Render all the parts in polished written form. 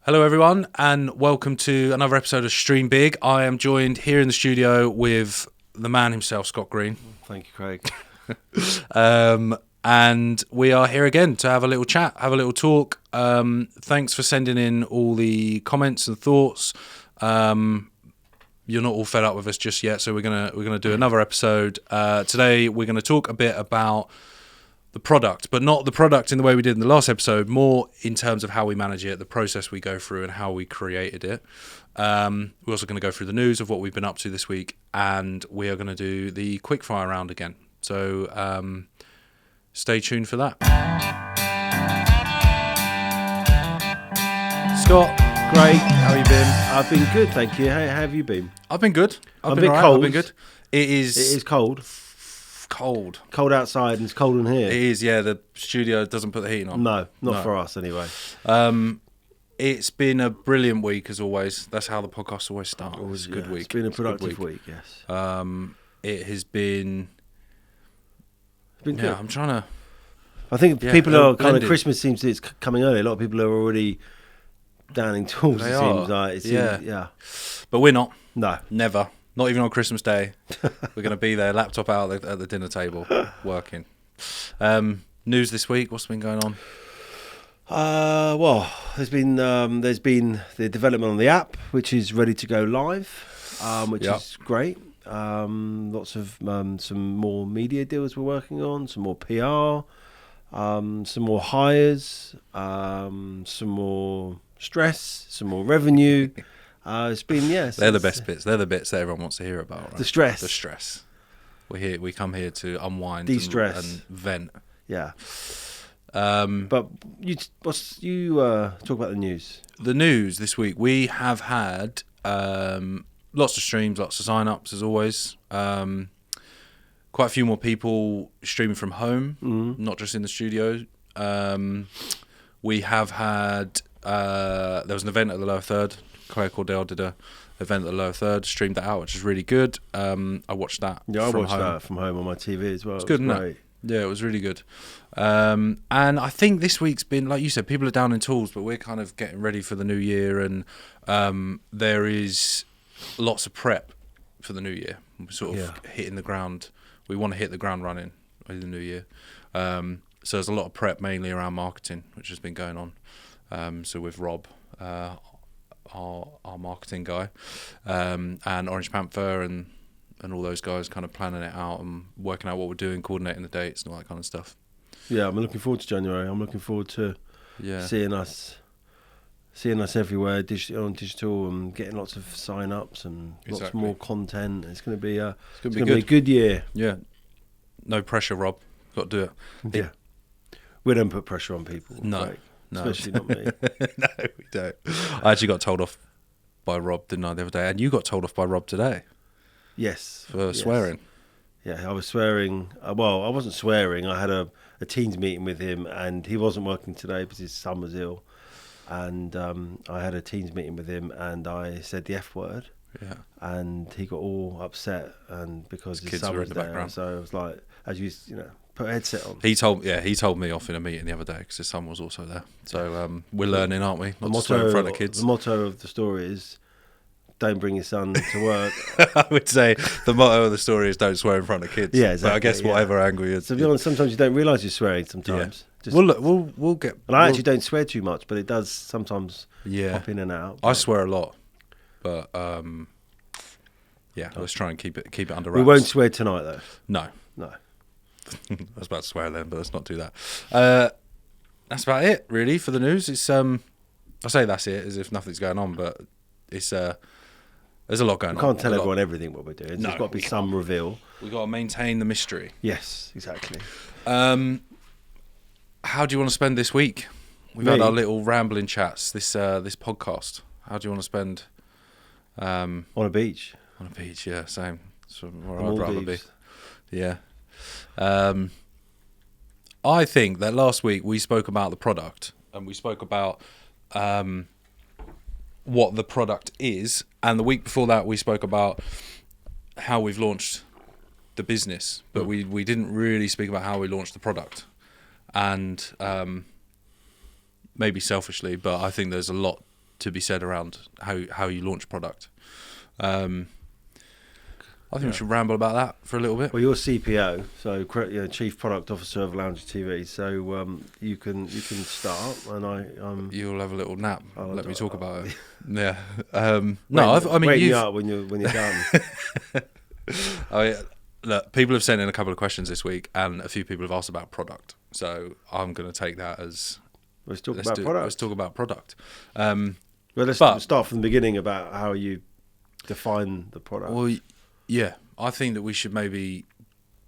Hello everyone and welcome to another episode of Stream Big. I am joined here in the studio with the man himself, Scott Green. Thank you, Craig. And we are here again to have a little chat, have a little talk. Thanks for sending in all the comments and thoughts. You're not all fed up with us just yet, so we're gonna do another episode. Today we're gonna talk a bit about the product, but not the product in the way we did in the last episode, more in terms of how we manage it, the process we go through and how we created it. We're also going to go through the news of what we've been up to this week, and we are going to do the quickfire round again. So stay tuned for that. Scott, great. How have you been? I've been good, thank you. How have you been? I've been good. I've been cold. I've been good. It is cold. Cold. Cold outside and it's cold in here. It is, yeah. The studio doesn't put the heating on. No, not for us anyway. It's been a brilliant week as always. That's how the podcast always starts. Always a good week. It's been a productive week, yes. It has been. It's been good. I'm trying to. I think people are kind blended. of, Christmas seems to, it's coming early. A lot of people are already downing tools, They it are. seems like. Yeah. But we're not. No. Never. Not even on Christmas Day. We're going to be there, laptop out at the dinner table, working. News this week. What's been going on? Well, there's been the development on the app, which is ready to go live, which is great. Lots of some more media deals we're working on, some more PR, some more hires, some more stress, some more revenue. It's been They're the best bits. They're the bits that everyone wants to hear about. Right? The stress. The stress. We come here to unwind, de-stress, and vent. Yeah. But you talk about the news. The news this week, we have had lots of streams, lots of sign-ups as always. Quite a few more people streaming from home, not just in the studio. We have had there was an event at the Lower Third. Claire Cordell did a event at the Lower Third, streamed that out, which is really good. I watched that. Yeah, I watched that from home on my TV as well. It's good, isn't it? Yeah, it was really good. And I think this week's been, like you said, people are down in tools, but we're kind of getting ready for the new year, and there is lots of prep for the new year. We're sort of hitting the ground. We want to hit the ground running in the new year. So there's a lot of prep, mainly around marketing, which has been going on. So with Rob, our marketing guy, and Orange Panther and all those guys kind of planning it out and working out what we're doing, coordinating the dates and all that kind of stuff. Yeah, I'm looking forward to January. I'm looking forward to seeing us everywhere on digital and getting lots of sign-ups and lots more content. It's going to be a good year. Yeah, no pressure, Rob. Got to do it. Yeah, we don't put pressure on people. No, Craig. no, Especially not me. No, we don't. I actually got told off by Rob, didn't I, the other day? And you got told off by Rob today. Yes. For swearing. Yeah, I was swearing. Well, I wasn't swearing. I had a Teams meeting with him, and he wasn't working today because his son was ill. And I had a Teams meeting with him, and I said the F word. Yeah. And he got all upset, and because his kids son were was in the there. background. So I was like, as you put a headset on. He told me off in a meeting the other day because his son was also there. So we're learning, aren't we? Not to swear in front of kids. The motto of the story is, don't bring your son to work. I would say the motto of the story is don't swear in front of kids. Yeah, exactly. But I guess whatever angle you're... To be honest, sometimes you don't realise you're swearing sometimes. Yeah. We'll get... And I actually don't swear too much, but it does sometimes pop in and out. I swear a lot. But, let's try and keep it under wraps. We won't swear tonight, though. No. I was about to swear then, but let's not do that. That's about it, really, for the news. It's I say that's it as if nothing's going on, but it's there's a lot going on. We can't tell everyone everything what we're doing. No, There's got to be some reveal. We've got to maintain the mystery. Yes, exactly. How do you want to spend this week? We've had our little rambling chats, this podcast. How do you want to spend? On a beach. On a beach, yeah, same. That's where The I'd rather be. Maldives. Yeah. I think that last week we spoke about the product and we spoke about what the product is, and the week before that we spoke about how we've launched the business, but we didn't really speak about how we launched the product. And maybe selfishly, but I think there's a lot to be said around how you launch product. I think we should ramble about that for a little bit. Well, you're CPO, so Chief Product Officer of Lounge TV. So you can start, and You'll have a little nap. Let me talk about it. Yeah. Wake me up when you're done. Look, people have sent in a couple of questions this week, and a few people have asked about product. So I'm going to take that as let's talk about product. Let's talk about product. Let's start from the beginning about how you define the product. Well, yeah, I think that we should maybe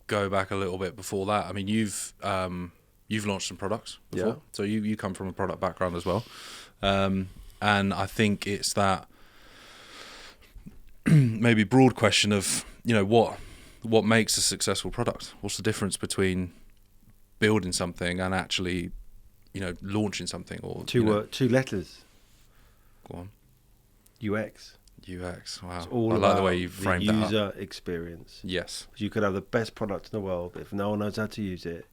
go back a little bit before that. I mean, you've launched some products before, so you come from a product background as well, and I think it's that maybe broad question of what makes a successful product. What's the difference between building something and actually launching something? Or two letters. Go on. UX. Wow. It's all I like the way you the framed that up. user experience. Yes. You could have the best product in the world, but if no one knows how to use it, it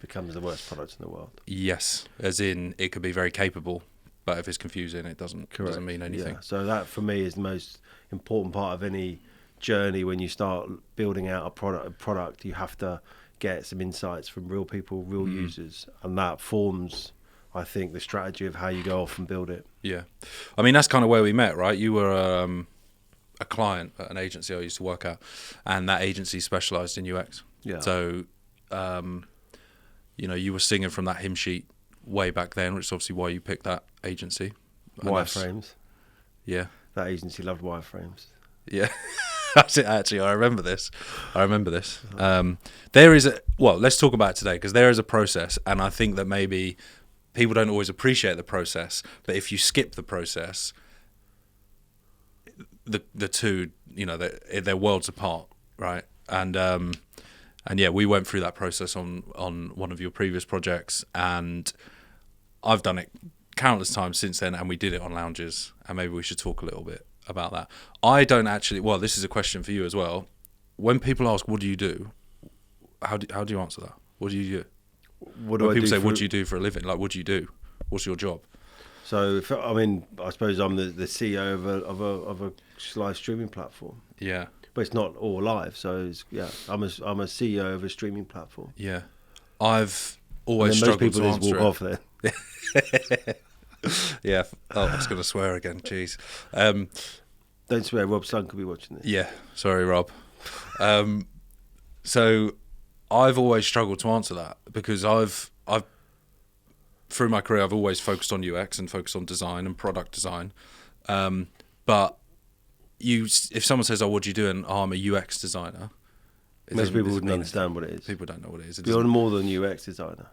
becomes the worst product in the world. Yes, as in it could be very capable, but if it's confusing, it doesn't mean anything. Yeah. So that for me is the most important part of any journey. When you start building out a product, you have to get some insights from real people, real users, and that forms, I think, the strategy of how you go off and build it. Yeah. I mean, that's kind of where we met, right? You were a client at an agency I used to work at, and that agency specialised in UX. Yeah. So, you were singing from that hymn sheet way back then, which is obviously why you picked that agency. Wireframes. Yeah. That agency loved wireframes. Yeah. That's it, actually. I remember this. There is let's talk about it today, because there is a process, and I think that maybe people don't always appreciate the process, but if you skip the process, the two, they're worlds apart, right? And yeah, we went through that process on one of your previous projects, and I've done it countless times since then, and we did it on lounges, and maybe we should talk a little bit about that. I don't actually. Well, this is a question for you as well. When people ask, "What do you do?" How do you answer that? What do you do? When people say, "What do you do for a living?" Like, what do you do? What's your job? So, I suppose I'm the CEO of a live streaming platform. Yeah, but it's not all live. So I'm a CEO of a streaming platform. Yeah, I've always struggled to answer walk off there. Yeah. Oh, I was going to swear again. Jeez. Don't swear. Rob's son could be watching this. Yeah. Sorry, Rob. So I've always struggled to answer that, because I've through my career I've always focused on UX and focused on design and product design. But if someone says, "Oh, what do you do?" and I'm a UX designer, most people wouldn't understand what it is. People don't know what it is. You're more than UX designer.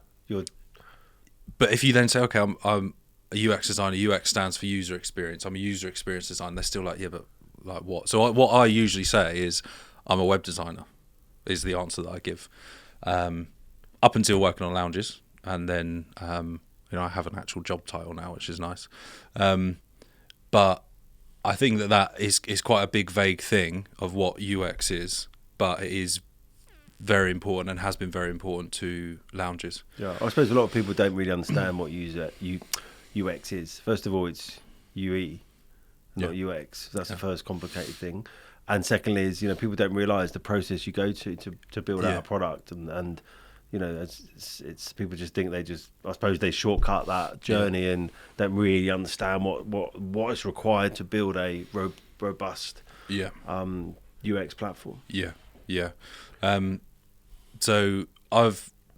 But if you then say, "Okay, I'm a UX designer," UX stands for user experience. I'm a user experience designer. They're still like, "Yeah, but like what?" So what I usually say is, "I'm a web designer," is the answer that I give. Up until working on lounges, and then I have an actual job title now, which is nice. But I think that is quite a big vague thing of what UX is, but it is very important and has been very important to lounges. Yeah, I suppose a lot of people don't really understand what UX is. First of all, it's UE, not UX. That's the first complicated thing. And secondly is, people don't realise the process you go to build out a product, and it's people just think I suppose they shortcut that journey and don't really understand what is required to build a robust UX platform. Yeah. So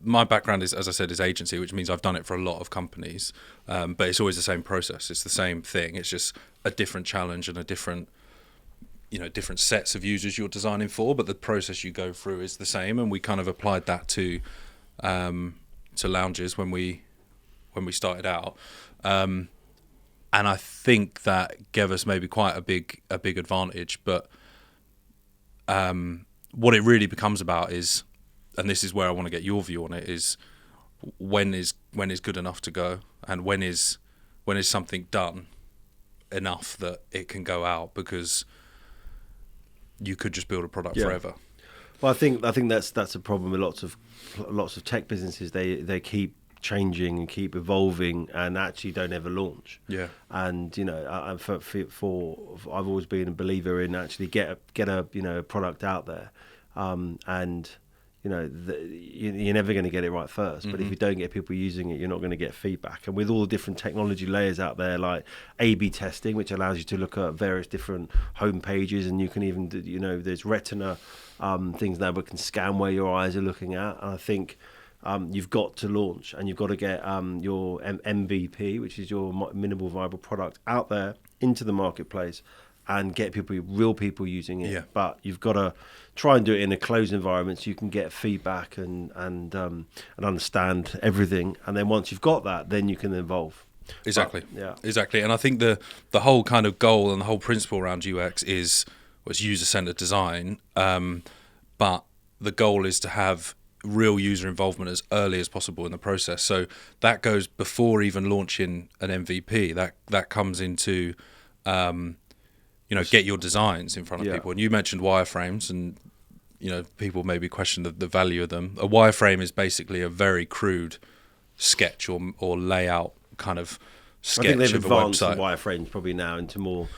my background is, as I said, is agency, which means I've done it for a lot of companies, but it's always the same process. It's the same thing. It's just a different challenge and a different sets of users you're designing for, but the process you go through is the same. And we kind of applied that to lounges when we started out, and I think that gave us maybe quite a big advantage. But what it really becomes about is, and this is where I want to get your view on it, is when is good enough to go, and when is something done enough that it can go out, because you could just build a product forever. Well, I think that's a problem with lots of tech businesses. They keep changing and keep evolving, and actually don't ever launch. Yeah. And I've always been a believer in actually get a product out there, and you're never going to get it right first. But if you don't get people using it, you're not going to get feedback. And with all the different technology layers out there, like A/B testing, which allows you to look at various different home pages, and you can even there's Retina things now that can scan where your eyes are looking at. And I think you've got to launch, and you've got to get your MVP, which is your minimal viable product, out there into the marketplace, and get real people using it. Yeah. But you've got to try and do it in a closed environment so you can get feedback and understand everything. And then once you've got that, then you can evolve. Exactly. But, yeah. Exactly. And I think the whole kind of goal and the whole principle around UX is user-centered design. But the goal is to have real user involvement as early as possible in the process. So that goes before even launching an MVP. That comes into get your designs in front of people. And you mentioned wireframes, and people maybe question the value of them. A wireframe is basically a very crude sketch or layout kind of sketch I think they've of a advanced website. the wireframes probably now into more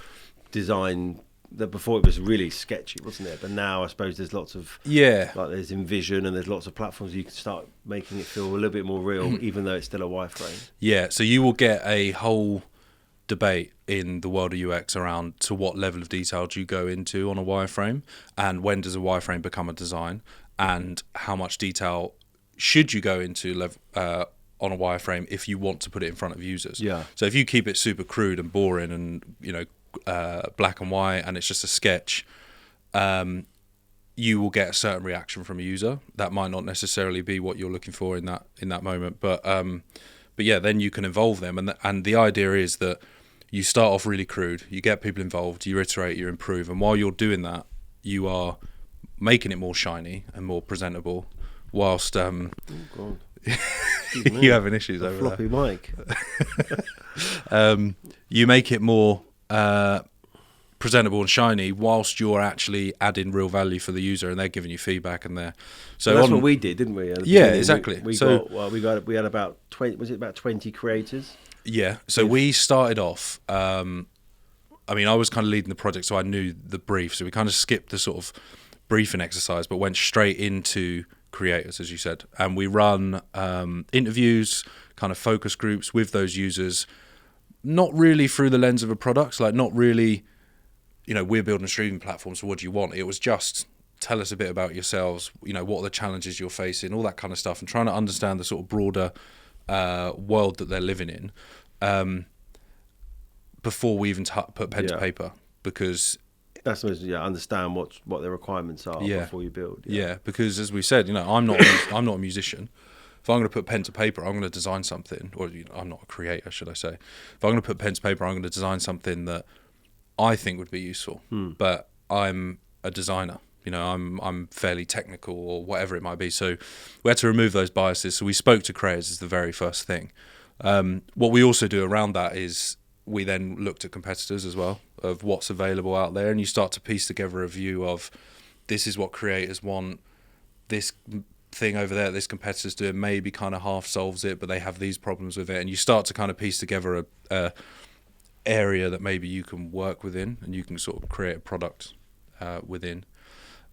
design. That before it was really sketchy, wasn't it? But now I suppose there's lots of like there's InVision, and there's lots of platforms you can start making it feel a little bit more real, even though it's still a wireframe. Yeah, so you will get a whole debate in the world of UX around to what level of detail do you go into on a wireframe, and when does a wireframe become a design, and how much detail should you go into on a wireframe if you want to put it in front of users. Yeah. So if you keep it super crude and boring and black and white, and it's just a sketch, you will get a certain reaction from a user that might not necessarily be what you're looking for in that moment. But yeah, then you can evolve them, and the idea is that you start off really crude, you get people involved, you iterate, you improve, and while you're doing that, you are making it more shiny and more presentable, whilst Oh God. you having issues over floppy mic. You make it more presentable and shiny whilst you're actually adding real value for the user, and they're giving you feedback, and So that's what we did, didn't we? Yeah, exactly. We had about 20. Was it about 20 creators? Yeah. So we started off. I was kind of leading the project, so I knew the brief. So we kind of skipped the sort of briefing exercise, but went straight into creators, as you said, and we run interviews, kind of focus groups with those users. Not really through the lens of a product, like not really, we're building a streaming platform, so what do you want? It was just tell us a bit about yourselves, what are the challenges you're facing, all that kind of stuff, and trying to understand the sort of broader world that they're living in before we even put pen to paper, because that's understand what their requirements are before you build. Yeah, because as we said, I'm not a musician. If I'm going to put pen to paper, I'm going to design something, or I'm not a creator, should I say. If I'm going to put pen to paper, I'm going to design something that I think would be useful. But I'm a designer, I'm fairly technical or whatever it might be. So we had to remove those biases. So we spoke to creators as the very first thing. What we also do around that is we then looked at competitors as well, of what's available out there, and you start to piece together a view of this is what creators want, this thing over there this competitor's doing maybe kind of half solves it, but they have these problems with it, and you start to kind of piece together a area that maybe you can work within, and you can sort of create a product within.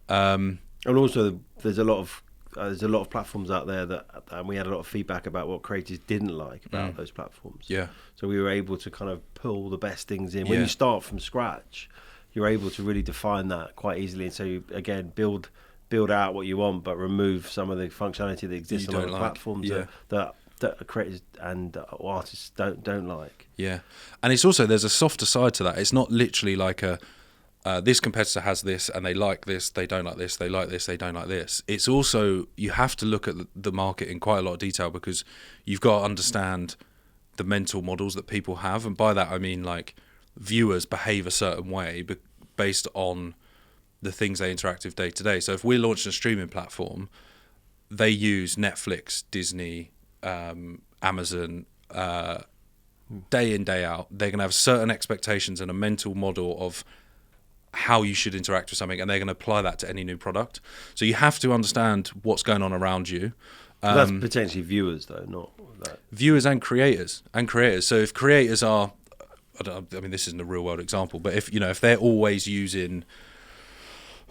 And also there's a lot of platforms out there and we had a lot of feedback about what creators didn't like about those platforms. Yeah. So we were able to kind of pull the best things in. When you start from scratch, you're able to really define that quite easily, and so you, again, build out what you want, but remove some of the functionality that exists on other platforms that creators and artists don't like. Yeah, and it's also, there's a softer side to that. It's not literally like this competitor has this and they like this, they don't like this, they like this, they don't like this. It's also, you have to look at the market in quite a lot of detail, because you've got to understand the mental models that people have, and by that I mean like viewers behave a certain way based on the things they interact with day to day. So if we're launching a streaming platform, they use Netflix, Disney, Amazon, day in, day out. They're going to have certain expectations and a mental model of how you should interact with something, and they're going to apply that to any new product. So you have to understand what's going on around you, That's potentially viewers, though, not that. Viewers and creators. So if creators are, I mean, this isn't a real world example, but if they're always using,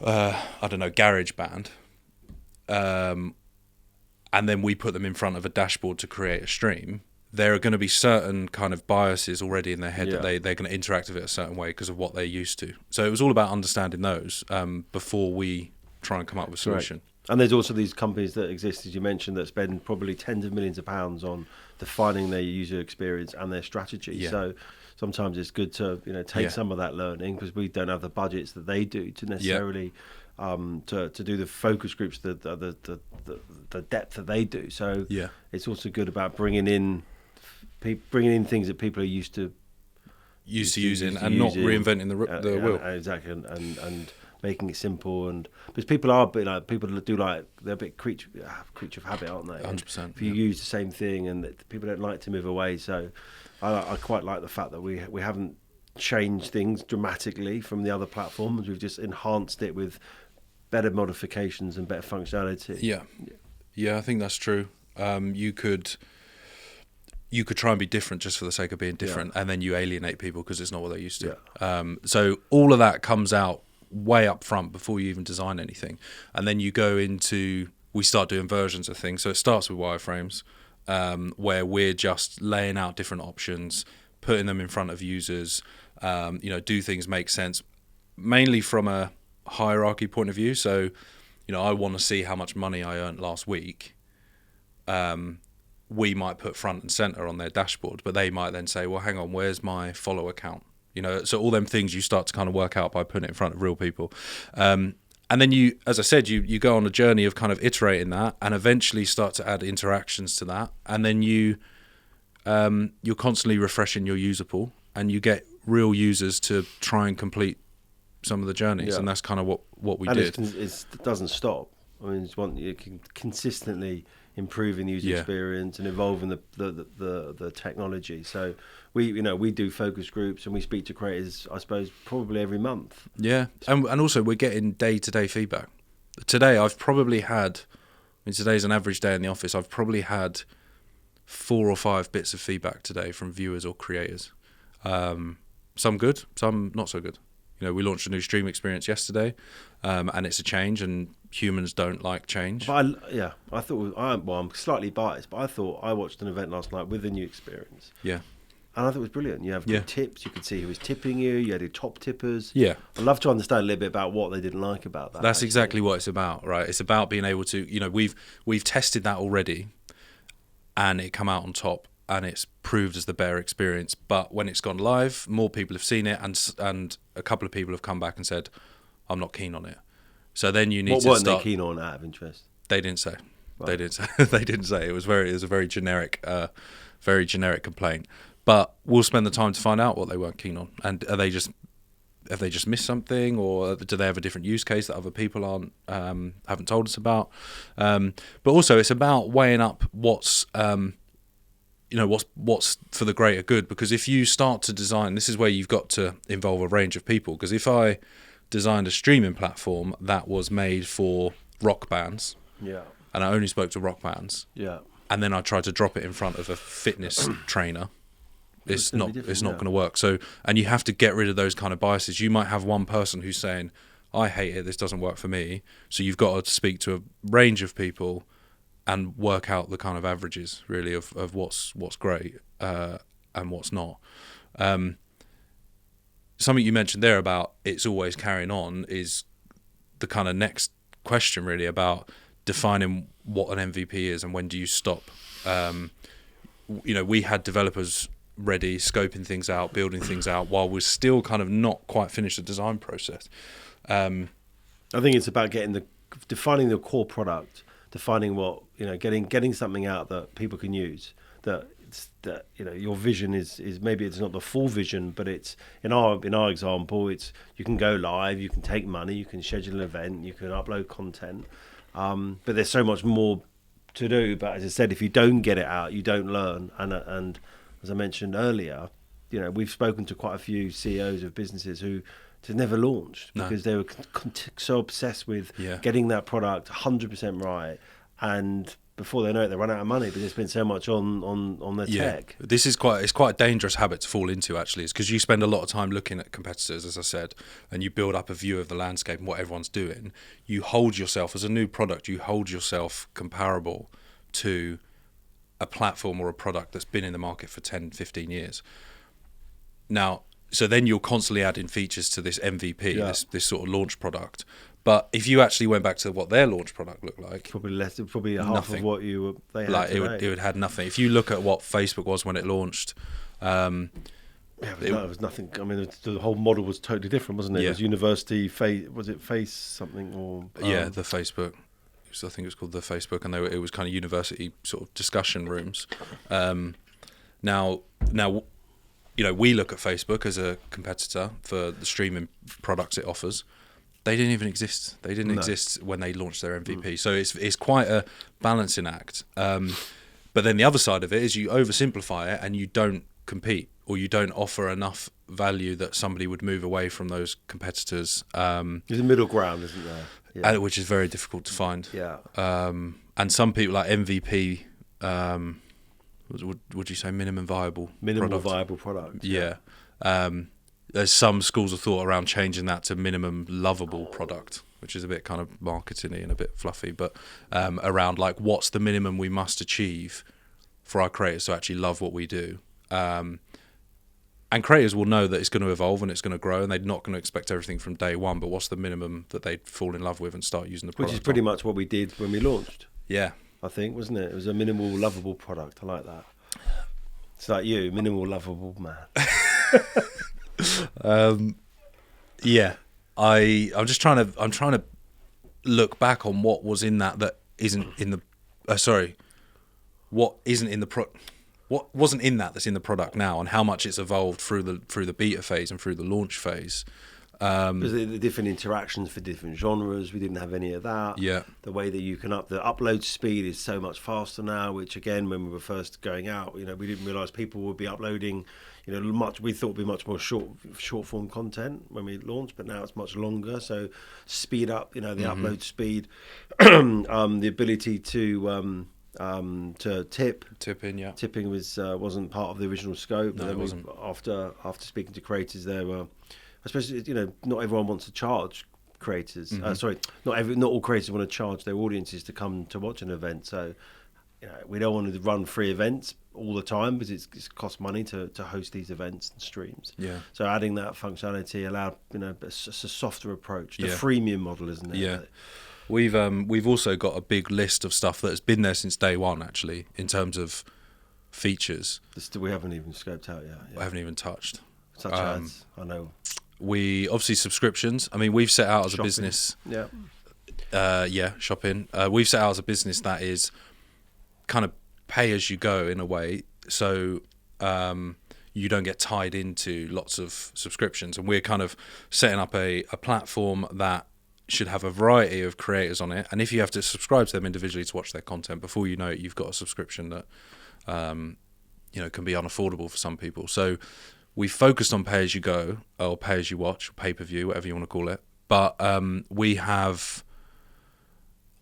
GarageBand, and then we put them in front of a dashboard to create a stream, there are going to be certain kind of biases already in their head that they're going to interact with it a certain way because of what they're used to. So it was all about understanding those before we try and come up with a solution. Right. And there's also these companies that exist, as you mentioned, that spend probably tens of millions of pounds on defining their user experience and their strategy. Yeah. So sometimes it's good to take some of that learning, because we don't have the budgets that they do to necessarily to do the focus groups, the depth that they do. So it's also good about bringing in things that people are used to using and not reinventing the wheel. Exactly, and making it simple, and because people are a bit like, people do like, they're a bit creature of habit, aren't they? 100%. If you use the same thing, and people don't like to move away, so I quite like the fact that we haven't changed things dramatically from the other platforms. We've just enhanced it with better modifications and better functionality. Yeah, I think that's true. You could try and be different just for the sake of being different, and then you alienate people because it's not what they're used to. So all of that comes out way up front before you even design anything, and then we start doing versions of things. So it starts with wireframes, where we're just laying out different options, putting them in front of users. Do things make sense, mainly from a hierarchy point of view. So I want to see how much money I earned last week. We might put front and center on their dashboard, but they might then say, well, hang on, where's my follow account? So all them things you start to kind of work out by putting it in front of real people. And then you, as I said, you go on a journey of kind of iterating that, and eventually start to add interactions to that. And then you're constantly refreshing your user pool, and you get real users to try and complete some of the journeys. And that's kind of what we did. It doesn't stop. I mean, you can consistently improving the user experience and evolving the technology. So we do focus groups, and we speak to creators, I suppose, probably every month. Yeah, and also we're getting day-to-day feedback. Today I've probably had, today's an average day in the office, I've probably had 4 or 5 bits of feedback today from viewers or creators. Some good, some not so good. We launched a new stream experience yesterday, and it's a change, and humans don't like change. But I thought, I'm slightly biased, but I thought, I watched an event last night with a new experience. Yeah. And I thought it was brilliant. You have good tips, you could see who was tipping you had your top tippers. Yeah. I'd love to understand a little bit about what they didn't like about that. That's exactly what it's about, right? It's about being able to, we've tested that already, and it come out on top. And it's proved as the better experience. But when it's gone live, more people have seen it, and a couple of people have come back and said, I'm not keen on it. So then you need to start... What weren't they keen on, out of interest? They didn't say. Right. They didn't say. It was a very generic complaint. But we'll spend the time to find out what they weren't keen on. And have they just missed something, or do they have a different use case that other people haven't told us about? But also, it's about weighing up what's for the greater good, because if you start to design, this is where you've got to involve a range of people, because if I designed a streaming platform that was made for rock bands, and I only spoke to rock bands, and then I tried to drop it in front of a fitness trainer, it's not going to work. So, and you have to get rid of those kind of biases. You might have one person who's saying, I hate it, this doesn't work for me, so you've got to speak to a range of people and work out the kind of averages, really, of what's great and what's not. Something you mentioned there about it's always carrying on is the kind of next question, really, about defining what an MVP is and when do you stop. We had developers ready, scoping things out, building things out, while we're still kind of not quite finished the design process. I think it's about defining the core product, defining what, getting something out that people can use, that your vision is maybe it's not the full vision, but it's in our example, it's you can go live, you can take money, you can schedule an event, you can upload content, but there's so much more to do. But as I said, if you don't get it out, you don't learn. And as I mentioned earlier, we've spoken to quite a few CEOs of businesses who just never launched because they were so obsessed with getting that product 100% right, and before they know it, they run out of money because they spend so much on their tech. This is it's quite a dangerous habit to fall into, actually. It's because you spend a lot of time looking at competitors, as I said, and you build up a view of the landscape and what everyone's doing. You hold yourself, as a new product, you hold yourself comparable to a platform or a product that's been in the market for 10, 15 years. Now, so then you're constantly adding features to this MVP, this sort of launch product. But if you actually went back to what their launch product looked like, probably half of what they had. Like it would had nothing. If you look at what Facebook was when it launched, it was nothing. I mean, the whole model was totally different, wasn't it? It was university face. Was it face something or? The Facebook. I think it was called the Facebook, and it was kind of university sort of discussion rooms. Now, we look at Facebook as a competitor for the streaming products it offers. They didn't even exist. They didn't exist when they launched their MVP. So it's quite a balancing act. But then the other side of it is you oversimplify it and you don't compete, or you don't offer enough value that somebody would move away from those competitors. There's a middle ground, isn't there? Yeah. Which is very difficult to find. Yeah. And some people like MVP, would you say minimum viable product? Yeah. There's some schools of thought around changing that to minimum lovable product, which is a bit kind of marketing-y and a bit fluffy, but around like what's the minimum we must achieve for our creators to actually love what we do. And creators will know that it's going to evolve and it's going to grow, and they're not going to expect everything from day one, but what's the minimum that they'd fall in love with and start using the product? Which is pretty much what we did when we launched. Yeah. I think, wasn't it? It was a minimal, lovable product. I like that. It's like you, minimal, lovable man. I'm trying to look back on what was in that isn't in the what isn't in the what wasn't in that's in the product now, and how much it's evolved through the beta phase and through the launch phase. Because the different interactions for different genres, we didn't have any of that. Yeah. The way that you can the upload speed is so much faster now, which again, when we were first going out, we didn't realise people would be uploading, we thought would be much more short form content when we launched, but now it's much longer. So speed up, the upload speed, the ability to tipping, yeah. Tipping wasn't part of the original scope. No, it wasn't. After speaking to creators, there were, especially not everyone wants to charge creators. Not all creators want to charge their audiences to come to watch an event. So we don't want to run free events all the time because it costs money to host these events and streams. Yeah. So adding that functionality allowed a softer approach. The freemium model, isn't it? Yeah. We've also got a big list of stuff that has been there since day one, actually, in terms of features. We haven't even scoped out yet. I haven't even touched. Such as, I know. We obviously subscriptions. I mean, we've set out as shopping. A business. Yeah. Shopping. We've set out as a business that is kind of pay as you go in a way. So you don't get tied into lots of subscriptions, and we're kind of setting up a platform that should have a variety of creators on it, and if you have to subscribe to them individually to watch their content, before you know it, you've got a subscription that can be unaffordable for some people. So we focused on pay as you go, or pay as you watch, or pay per view, whatever you want to call it. But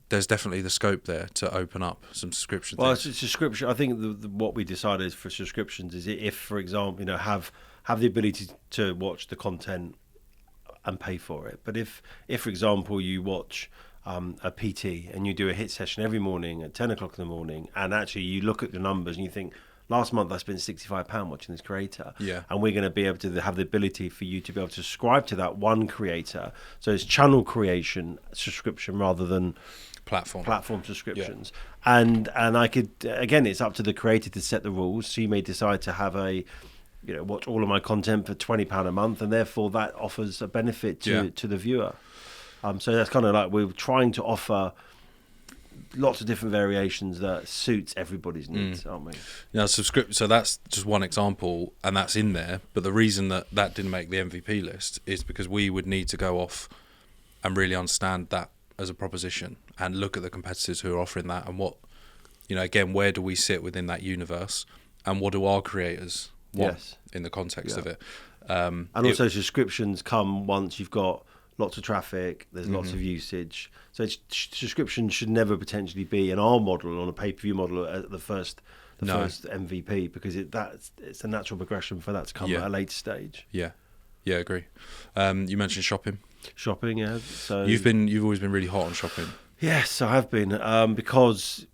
there's definitely the scope there to open up some subscription. Well, it's a subscription. I think what we decided for subscriptions is if, for example, have the ability to watch the content and pay for it. But if for example, you watch a PT and you do a hit session every morning at 10 o'clock in the morning, and actually you look at the numbers and you think, last month I spent £65 watching this creator, and we're going to be able to have the ability for you to be able to subscribe to that one creator. So it's channel creation subscription rather than platform subscriptions. And I could, again, it's up to the creator to set the rules. So you may decide to have watch all of my content for £20 a month, and therefore that offers a benefit to the viewer. So that's kind of like we're trying to offer lots of different variations that suits everybody's needs, aren't we? Yeah, so that's just one example, and that's in there. But the reason that didn't make the MVP list is because we would need to go off and really understand that as a proposition and look at the competitors who are offering that, and what, again, where do we sit within that universe, and what do our creators want in the context of it. And also subscriptions come once you've got lots of traffic, there's lots of usage. So subscription should never potentially be in our model, on a pay-per-view model, at the first MVP, because it's a natural progression for that to come at a later stage. Yeah, agree. You mentioned shopping. Shopping, yeah. So you've always been really hot on shopping. Yes, I have been, because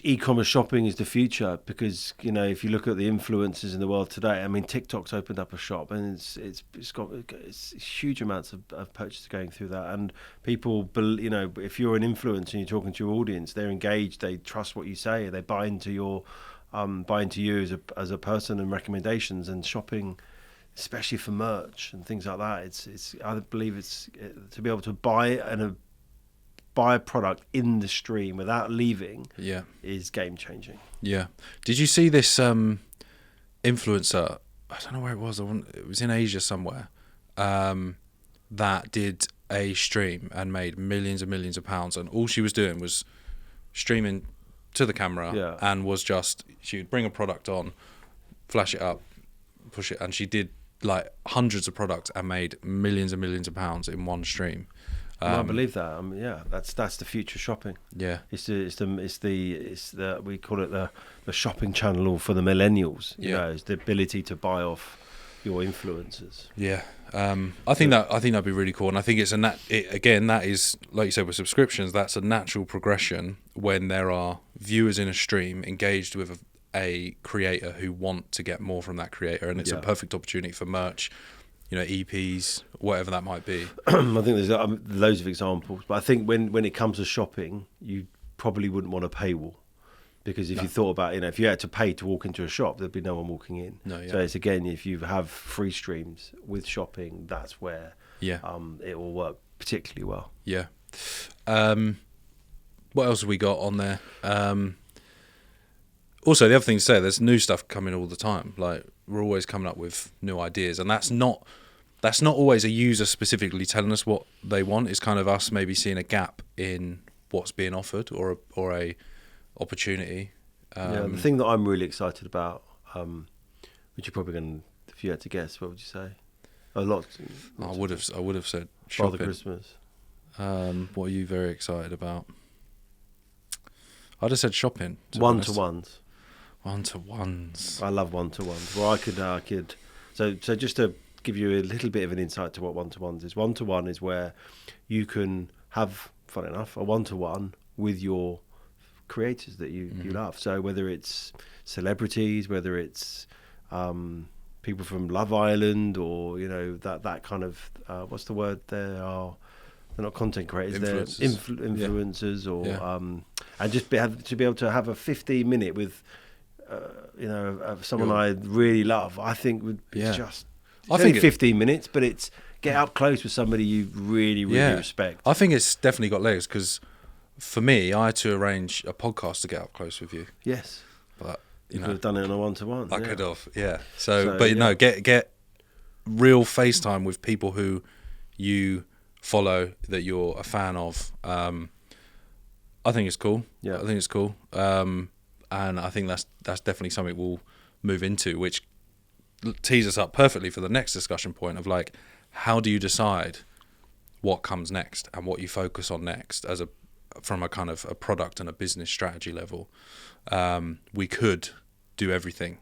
e-commerce shopping is the future. Because if you look at the influencers in the world today, I mean, TikTok's opened up a shop, and it's got huge amounts of purchases going through that, and people, if you're an influencer and you're talking to your audience, they're engaged, they trust what you say, they buy into you as a person, and recommendations, and shopping, especially for merch and things like that. I believe it's to be able to buy a product in the stream without leaving is game changing. Yeah. Did you see this influencer? I don't know where it was. It was in Asia somewhere. That did a stream and made millions and millions of pounds, and all she was doing was streaming to the camera, and she would bring a product on, flash it up, push it, and she did like hundreds of products and made millions and millions of pounds in one stream. I believe that. That's the future shopping. Yeah, it's the we call it the shopping channel for the millennials. It's the ability to buy off your influencers. Yeah, I think that'd be really cool, and I think that is, like you said, with subscriptions, that's a natural progression when there are viewers in a stream engaged with a creator who want to get more from that creator, and it's a perfect opportunity for merch, EPs, whatever that might be. I think there's loads of examples, but I think when it comes to shopping, you probably wouldn't want a paywall, because if you thought about, if you had to pay to walk into a shop, there'd be no one walking in. So it's, again, if you have free streams with shopping, that's where it will work particularly well. Yeah. What else have we got on there? Also, the other thing to say, there's new stuff coming all the time. Like, we're always coming up with new ideas, and that's not always a user specifically telling us what they want. It's kind of us maybe seeing a gap in what's being offered, or a opportunity. The thing that I'm really excited about, which you're probably going to, if you had to guess, what would you say? A lot. I would have said Father shopping. Christmas. What are you very excited about? I'd have said shopping. One-to-ones. One-to-ones. I love one-to-ones. Well, I could. So just to give you a little bit of an insight to what one-to-ones is. One-to-one is where you can have, fun enough, a one-to-one with your creators that you love. So whether it's celebrities, whether it's people from Love Island, or that kind of what's the word? They're not content creators. Influencers. They're influencers, and just to be able to have a 15-minute with someone I really love. I think would be just. I think 15 minutes, but it's get up close with somebody you really, really respect. I think it's definitely got legs, because for me, I had to arrange a podcast to get up close with you. Yes, but you could have done it on a one-to-one. I could have, So get real FaceTime with people who you follow, that you're a fan of. I think it's cool. Yeah, I think it's cool. And I think that's definitely something we'll move into, which tees us up perfectly for the next discussion point of, like, how do you decide what comes next and what you focus on next from a kind of a product and a business strategy level. We could do everything.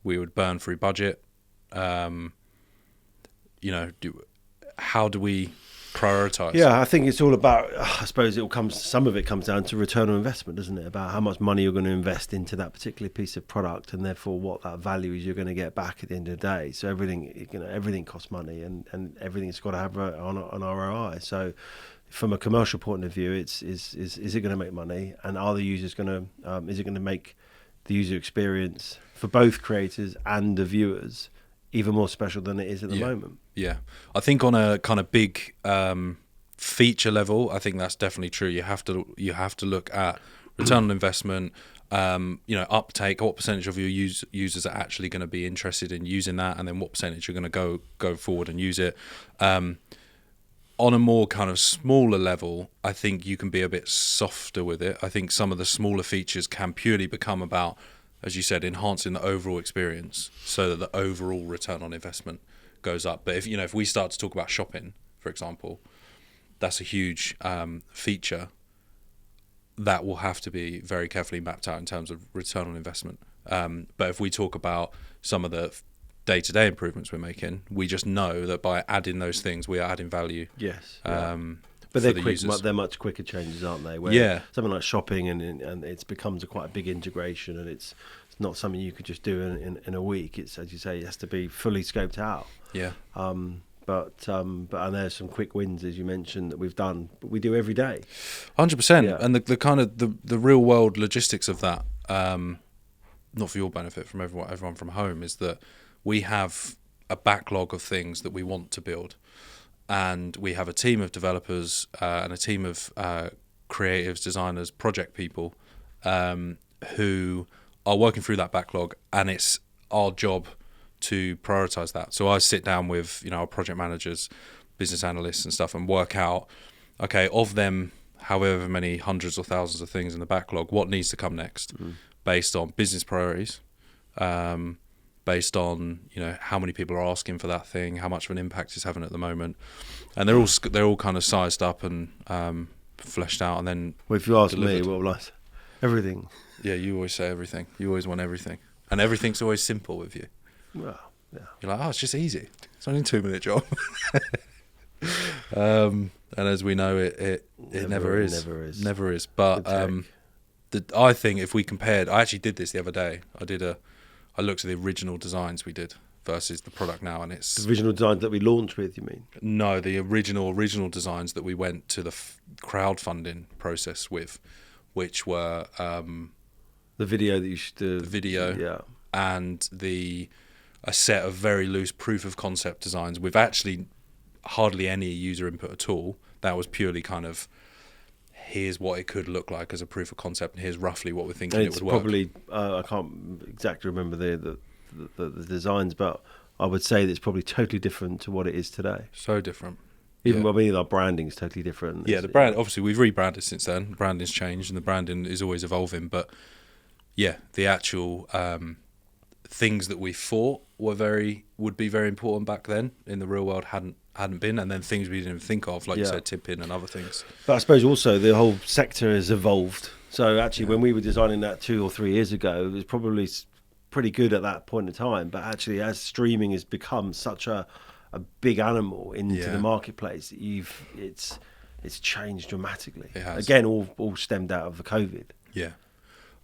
We would burn through budget. How do we prioritize? Yeah, I think it's all about, I suppose some of it comes down to return on investment, doesn't it? About how much money you're going to invest into that particular piece of product, and therefore what that value is you're going to get back at the end of the day. So everything costs money, and everything's got to have an ROI. So from a commercial point of view, is it going to make money, and are the users going to is it going to make the user experience for both creators and the viewers even more special than it is at the moment? Yeah, I think on a kind of big feature level, I think that's definitely true. You have to look at return on investment, uptake. What percentage of your users are actually going to be interested in using that, and then what percentage are going to go forward and use it. On a more kind of smaller level, I think you can be a bit softer with it. I think some of the smaller features can purely become about, as you said, enhancing the overall experience so that the overall return on investment goes up. But if we start to talk about shopping, for example, that's a huge feature that will have to be very carefully mapped out in terms of return on investment. But if we talk about some of the day-to-day improvements we're making, we just know that by adding those things, we are adding value. Yes. But they're quick. They're much quicker changes, aren't they? Where something like shopping and it becomes quite a big integration, and it's not something you could just do in a week. It's, as you say, it has to be fully scoped out. Yeah. But and there's some quick wins, as you mentioned, that we've done, but we do every day. 100%. And the kind of the real world logistics of that, not for your benefit, from everyone from home, is that we have a backlog of things that we want to build. And we have a team of developers and a team of creatives, designers, project people who are working through that backlog, and it's our job to prioritize that. So I sit down with our project managers, business analysts and stuff, and work out, okay, of them, however many hundreds or thousands of things in the backlog, what needs to come next, based on business priorities, based on how many people are asking for that thing, how much of an impact it's having at the moment, and they're all kind of sized up and fleshed out, and then. Well, if you ask me, what will I say? Everything. Yeah, you always say everything. You always want everything, and everything's always simple with you. Well, yeah. You're like, it's just easy. It's only a 2-minute job. And as we know, it never is. Never is. But I think if we compared, I actually did this the other day. I looked at the original designs we did versus the product now, and it's the original designs that we launched with. You mean? No, the original designs that we went to the crowdfunding process with, which were the video that you should do. The video, and a set of very loose proof of concept designs with actually hardly any user input at all. That was purely kind of, here's what it could look like as a proof of concept, and here's roughly what we're thinking it would work. Probably, I can't exactly remember the designs, but I would say that it's probably totally different to what it is today. So different. Even our branding is totally different. Yeah, the brand, obviously we've rebranded since then. The branding's changed and the branding is always evolving, but yeah, the actual things that we thought would be very important back then in the real world hadn't been, and then things we didn't even think of, like you said, tipping and other things. But I suppose also the whole sector has evolved. So actually, when we were designing that 2 or 3 years ago, it was probably pretty good at that point in time. But actually, as streaming has become such a big animal into the marketplace, it's changed dramatically. It has. Again, all stemmed out of the COVID. Yeah.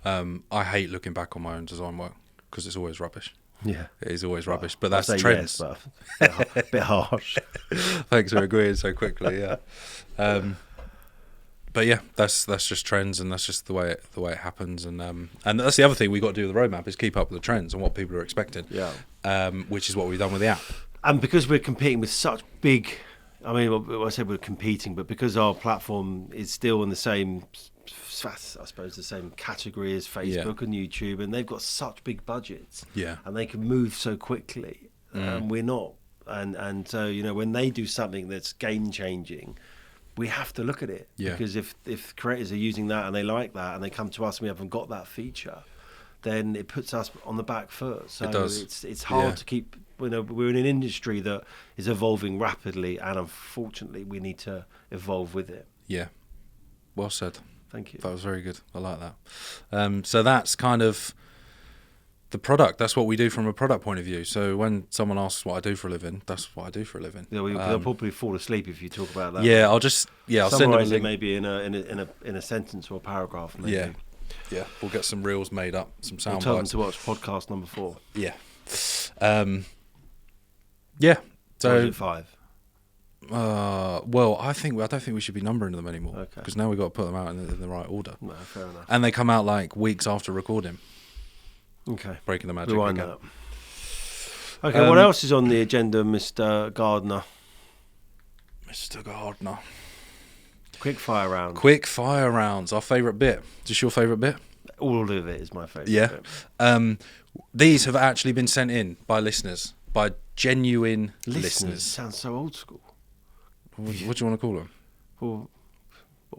I hate looking back on my own design work because it's always rubbish. Yeah, it is always rubbish, but that's trends. Yes, but a bit harsh. Thanks for agreeing so quickly. Yeah, but yeah, that's just trends, and that's just the way it happens, and that's the other thing we got to do with the roadmap is keep up with the trends and what people are expecting. Yeah, which is what we've done with the app. And because we're competing with such big, I mean, I said we're competing, but because our platform is still in the same, I suppose, the same category as Facebook and YouTube, and they've got such big budgets, and they can move so quickly, and we're not. And so, when they do something that's game changing, we have to look at it, because if creators are using that and they like that and they come to us and we haven't got that feature, then it puts us on the back foot. So it does. It's hard to keep. We're in an industry that is evolving rapidly, and unfortunately, we need to evolve with it. Yeah, well said. Thank you. That was very good. I like that. So that's kind of the product. That's what we do from a product point of view. So when someone asks what I do for a living, that's what I do for a living. Yeah, they'll probably fall asleep if you talk about that. Yeah, I'll send them a link. Maybe in a sentence or a paragraph. Maybe. Yeah. We'll get some reels made up, some sound bites. Tell them to watch podcast number 4. Yeah. So is it 5? Well, I don't think we should be numbering them anymore, because now we've got to put them out in the right order. No, fair enough. And they come out like weeks after recording. Okay. Breaking the magic Rewind again. That. Okay, what else is on the agenda, Mr. Gardner? Mr. Gardner. Quick fire round. Quick fire rounds, our favourite bit. Is this your favourite bit? All of it is my favourite bit. These have actually been sent in by listeners, by genuine listeners. Sounds so old school. What do you want to call them? Well,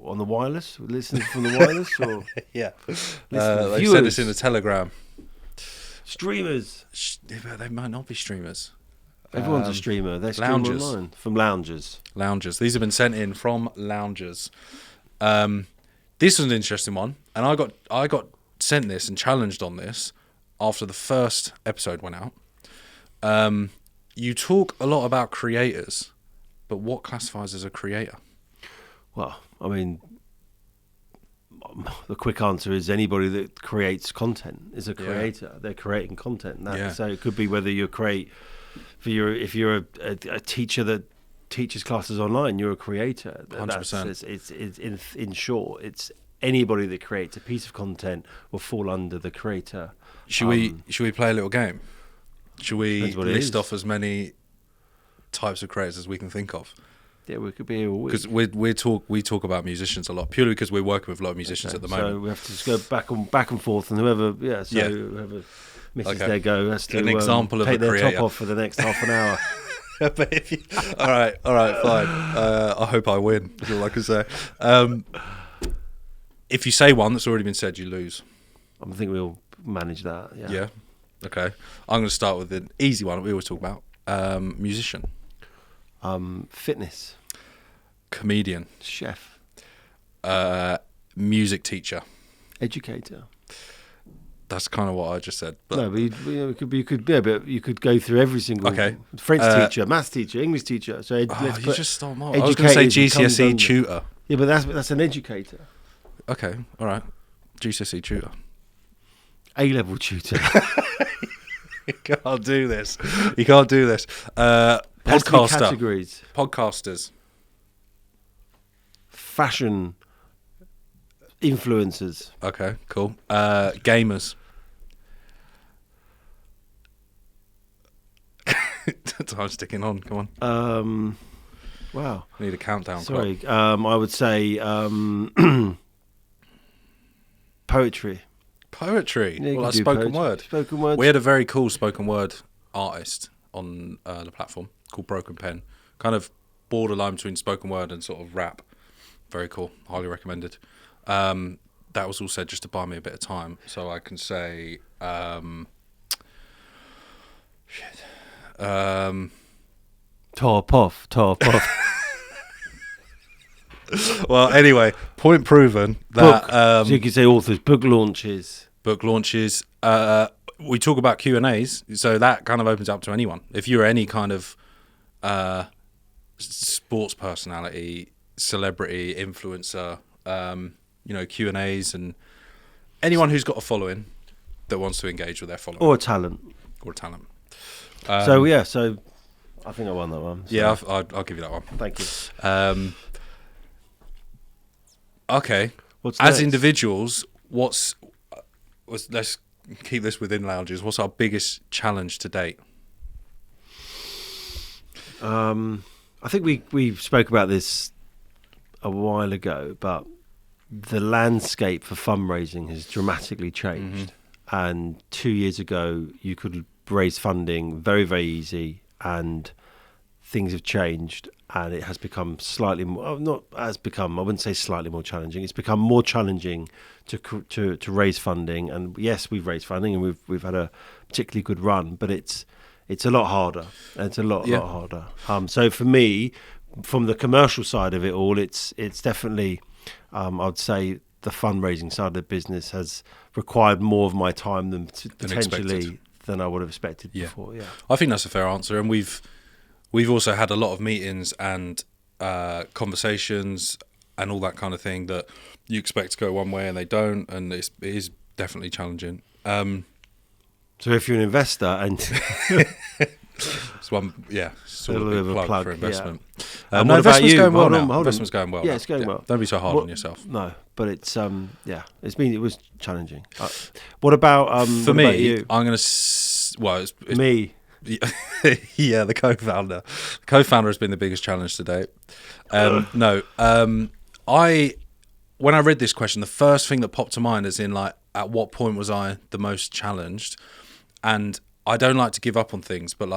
on the wireless? Listeners from the wireless? Or yeah. They sent us in a Telegram. Streamers. They might not be streamers. Everyone's a streamer. They're streaming Loungers. online from loungers. Loungers. These have been sent in from loungers. This was an interesting one, and I got sent this and challenged on this after the first episode went out. You talk a lot about creators, but what classifies as a creator? Well, I mean, the quick answer is anybody that creates content is a creator. They're creating content. So it could be whether you create if you're a teacher that teaches classes online, you're a creator. 100%. It's in short, it's anybody that creates a piece of content will fall under the creator. Should we play a little game? Should we list off as many types of creators as we can think of? Yeah, we could be here all week. Because we talk about musicians a lot, purely because we're working with a lot of musicians at the moment. So we have to just go back and forth, and whoever misses their go has to an example of take a their creator. top off for the next half an hour. But if you, all right, fine. I hope I win. That's all I can say. If you say one that's already been said, you lose. I think we'll manage that. Yeah. Yeah. Okay. I'm going to start with an easy one that we always talk about. Musician. Fitness. Comedian. Chef. Music teacher. Educator. That's kind of what I just said. But No, but you could go through every single. Okay. French teacher, maths teacher, English teacher. So let's you put just stole my. I was going to say GCSE tutor. Yeah, but that's an educator. Okay. All right. GCSE tutor. A-level tutor. You can't do this. You can't do this. Has to be Podcaster. categories. Podcasters. Fashion influencers. Okay, cool. Gamers. Time's ticking on. Come on. Wow. Need a countdown. Sorry. Clock. I would say poetry. Poetry. Yeah, you Well, can that's do spoken poetry. word. Spoken word. We had a very cool spoken word artist on the platform called Broken Pen. Kind of borderline between spoken word and sort of rap. Very cool. Highly recommended. That was all said just to buy me a bit of time, so I can say, Top off. Well, anyway, point proven that Book. So you could say authors, book launches. book launches. We talk about Q&As, so that kind of opens up to anyone. If you're any kind of sports personality, celebrity, influencer, Q&As, and anyone who's got a following that wants to engage with their following Or a talent. or talent. So I think I won that one. So Yeah, I'll give you that one. Thank you. Okay. What's As next? individuals, let's keep this within lounges. What's our biggest challenge to date? I think we spoke about this a while ago, but the landscape for fundraising has dramatically changed. And 2 years ago, you could raise funding very, very easy, and things have changed, and it has become slightly more. I wouldn't say slightly more challenging. It's become more challenging to raise funding. And yes, we've raised funding, and we've had a particularly good run, but it's a lot harder. It's a lot harder. So for me, from the commercial side of it all, it's definitely, I'd say, the fundraising side of the business has required more of my time than I would have expected before. Yeah, I think that's a fair answer, and we've also had a lot of meetings and conversations and all that kind of thing that you expect to go one way and they don't, and it is definitely challenging. So if you're an investor and It's one, sort of a big plug for investment. And No, what about investment's you? going well Hold now. on, hold on. Investment's going well. Yeah, now. it's going well. Don't be so hard on yourself. No, but it's it was challenging. What about For what me, about you? I'm going to. It's Me. yeah, the co-founder. The co-founder has been the biggest challenge to date. When I read this question, the first thing that popped to mind is at what point was I the most challenged? And I don't like to give up on things, but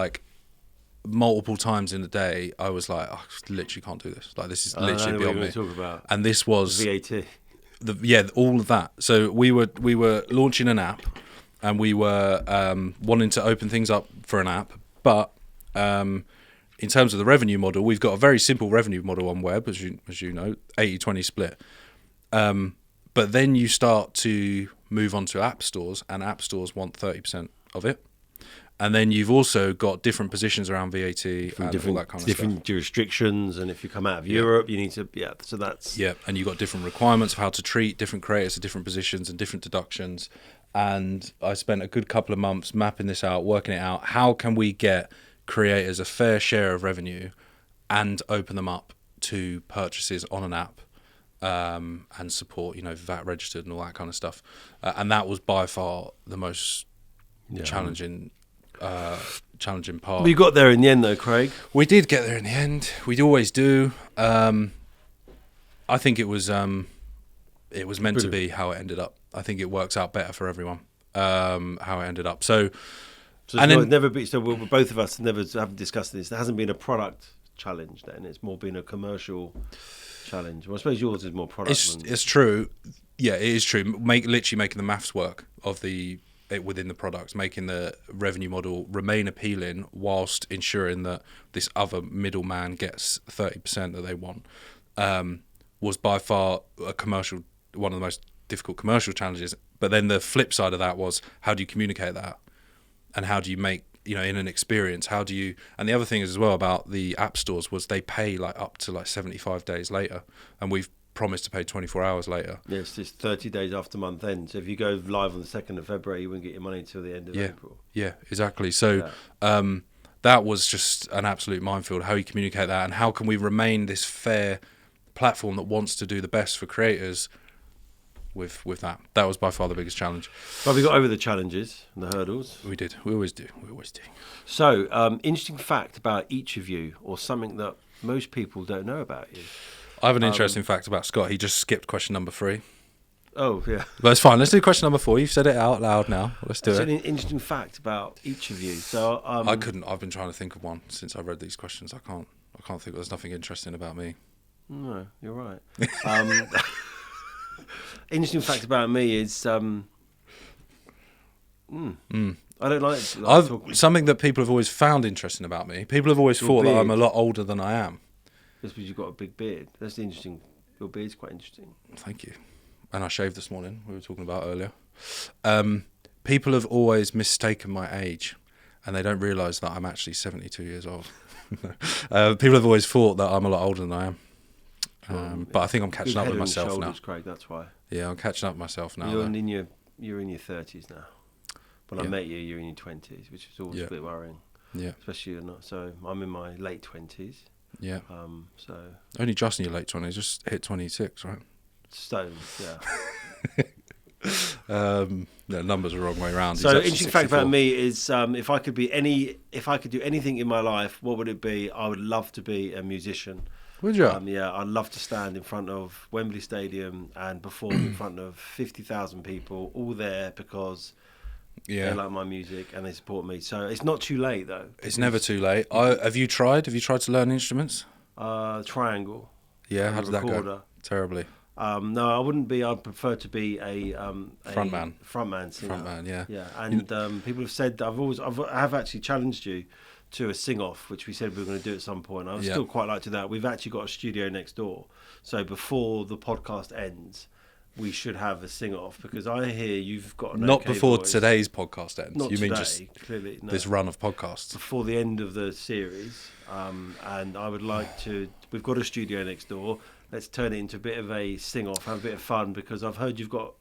multiple times in a day, I was like, I literally can't do this. This is literally beyond me. Talk about And this was VAT. all of that. So we were launching an app, and we were wanting to open things up for an app, but In terms of the revenue model, we've got a very simple revenue model on web, as you know, 80-20 split. But then you start to move on to app stores, and app stores want 30% of it. And then you've also got different positions around VAT and all that kind of stuff. Different jurisdictions, and if you come out of Europe, you need to, so that's... Yeah, and you've got different requirements of how to treat different creators at different positions and different deductions. And I spent a good couple of months mapping this out, working it out. How can we get creators a fair share of revenue and open them up to purchases on an app and support, VAT registered and all that kind of stuff. And that was by far the most challenging part. We got there in the end, though, Craig. We did get there in the end. We always do. I think it was meant to be how it ended up. I think it works out better for everyone how it ended up. So both of us haven't discussed this. There hasn't been a product challenge then. It's more been a commercial challenge. Well, I suppose yours is more product. It's true. Yeah, it is true. Literally making the maths work of within the products, making the revenue model remain appealing whilst ensuring that this other middleman gets 30% that they want, was by far one of the most difficult commercial challenges. But then the flip side of that was, how do you communicate that? And how do you make, in an experience, and the other thing is as well about the app stores was they pay up to 75 days later, and we've promised to pay 24 hours later. Yes, it's 30 days after month end. So if you go live on the 2nd of February, you won't get your money until the end of April. Yeah, exactly. So that was just an absolute minefield, how you communicate that, and how can we remain this fair platform that wants to do the best for creators with that. That was by far the biggest challenge. But we got over the challenges and the hurdles. We did. We always do. So, interesting fact about each of you, or something that most people don't know about you. I have an interesting fact about Scott. He just skipped question number 3. Oh, yeah. But it's fine. Let's do question number 4. You've said it out loud now. Let's do it. An interesting fact about each of you. So I couldn't. I've been trying to think of one since I read these questions. I can't think. There's nothing interesting about me. No, you're right. Interesting fact about me is I don't like something that people have always found interesting about me. People have always thought that I'm a lot older than I am. That's because you've got a big beard. That's interesting. Your beard's quite interesting. Thank you. And I shaved this morning. We were talking about earlier. People have always mistaken my age, and they don't realise that I'm actually 72 years old. People have always thought that I'm a lot older than I am. But I think I'm catching up with myself now. Craig, that's why. Yeah, I'm catching up with myself now. You're in your 30s now. When I met you, you're in your 20s, which is always a bit worrying. Yeah. Especially you're not. So I'm in my late 20s. Yeah. So only just in your late 20s, just hit 26, right? Stones, yeah. The numbers are the wrong way around. So interesting fact about me is if I could do anything in my life, what would it be? I would love to be a musician. Would you? Yeah, I'd love to stand in front of Wembley Stadium and perform in front of 50,000 people, all there because they like my music and they support me. So it's not too late, though. It's never too late. Have you tried? Have you tried to learn instruments? Triangle. Yeah, how did that go? Terribly. No, I wouldn't be. I'd prefer to be a frontman singer. Frontman, yeah. Yeah, and people have said I have actually challenged you to a sing-off, which we said we were going to do at some point. I would still quite like to do that. We've actually got a studio next door, so before the podcast ends, we should have a sing-off because I hear you've got not before voice. Today's podcast ends. Not you today, mean just clearly, no. This run of podcasts before the end of the series? And I would like to. We've got a studio next door. Let's turn it into a bit of a sing-off, have a bit of fun because I've heard you've got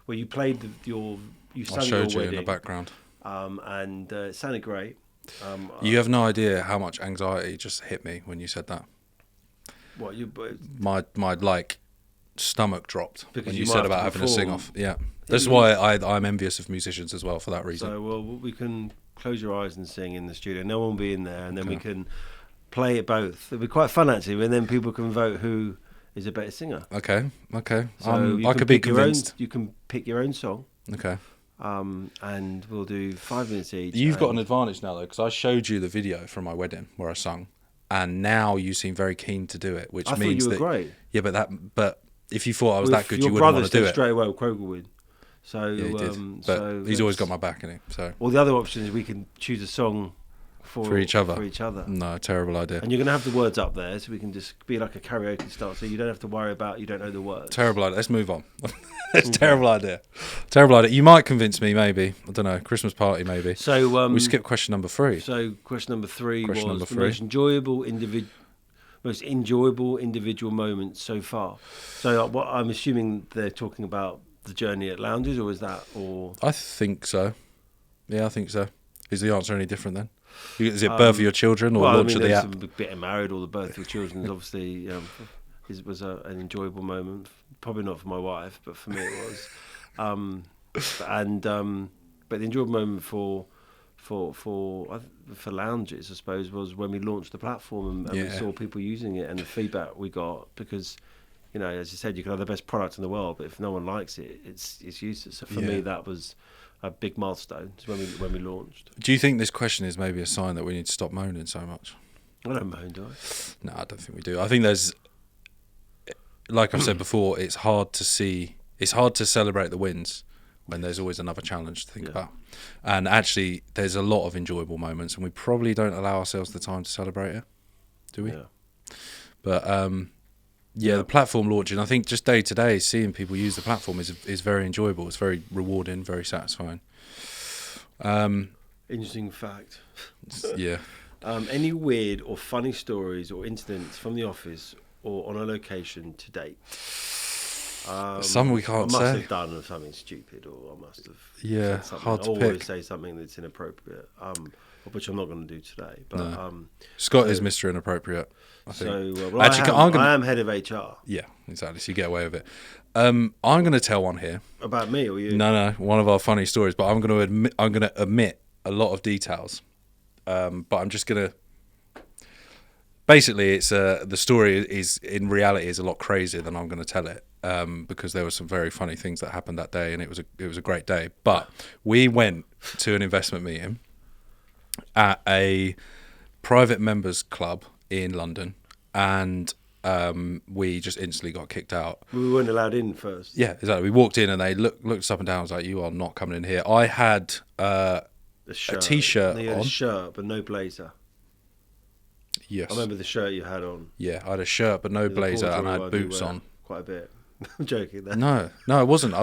you played you sang I showed your you wedding, in the background, and it sounded great. You have no idea how much anxiety just hit me when you said that. What my stomach dropped when you said about having a sing-off. Yeah, that's why I'm envious of musicians as well for that reason. So we can close your eyes and sing in the studio. No one will be in there, and then we can play it both. It'll be quite fun actually, and then people can vote who is a better singer. Okay. So I could be convinced. You can pick your own song. Okay. And we'll do 5 minutes each. You've got an advantage now though, because I showed you the video from my wedding where I sung, and now you seem very keen to do it, which means thought you that were great. Yeah, but if you thought I was that good, you wouldn't want to do it straight away. Kroger would. So yeah, he did. But he's always got my back in it. So the other option is we can choose a song For each other. For each other. No, terrible idea. And you're going to have the words up there, so we can just be like a karaoke style, so you don't have to worry about you don't know the words. Terrible idea. Let's move on. It's terrible idea. Terrible idea. You might convince me, maybe. I don't know. Christmas party, maybe. So we skipped question number 3. So question number 3 Question was number the 3. most enjoyable individual moments so far. So what I'm assuming they're talking about the journey at Lounges, or is that or? I think so. Yeah, I think so. Is the answer any different then? Is it birth of your children or launch of the app? Getting married or the birth of your children is obviously was an enjoyable moment. Probably not for my wife, but for me it was. But the enjoyable moment for Lounges, I suppose, was when we launched the platform and we saw people using it and the feedback we got, because, you know, as you said, you can have the best product in the world, but if no one likes it, it's useless. So for me, that was a big milestone when we launched. Do you think this question is maybe a sign that we need to stop moaning so much? I don't moan, do I? No, I don't think we do. I think there's, like I've said before, it's hard to celebrate the wins when there's always another challenge to think about. And actually, there's a lot of enjoyable moments, and we probably don't allow ourselves the time to celebrate it, do we? Yeah. But the platform launching, I think just day to day, seeing people use the platform is very enjoyable. It's very rewarding, very satisfying. Interesting fact. Yeah. Any weird or funny stories or incidents from the office or on a location to date? Some we can't say. I must have done something stupid, or I must have said something. Hard to always pick. say something that's inappropriate, which I'm not going to do today. But No. Scott is Mr. Inappropriate, I think. So I am head of HR. Yeah, exactly. So you get away with it. I'm going to tell one here. About me or you? No, one of our funny stories. But I'm going to omit a lot of details. But I'm just going to. Basically, it's the story is in reality is a lot crazier than I'm going to tell it, because there were some very funny things that happened that day, and it was a great day. But we went to an investment meeting at a private members club in London, and we just instantly got kicked out. We weren't allowed in first. Yeah, exactly. We walked in and they looked us up and down. I was like, "You are not coming in here." I had a t-shirt on. A shirt, but no blazer. Yes. I remember the shirt you had on. Yeah, I had a shirt but no blazer, and I had boots on. Quite a bit. I'm joking there. No, I wasn't. I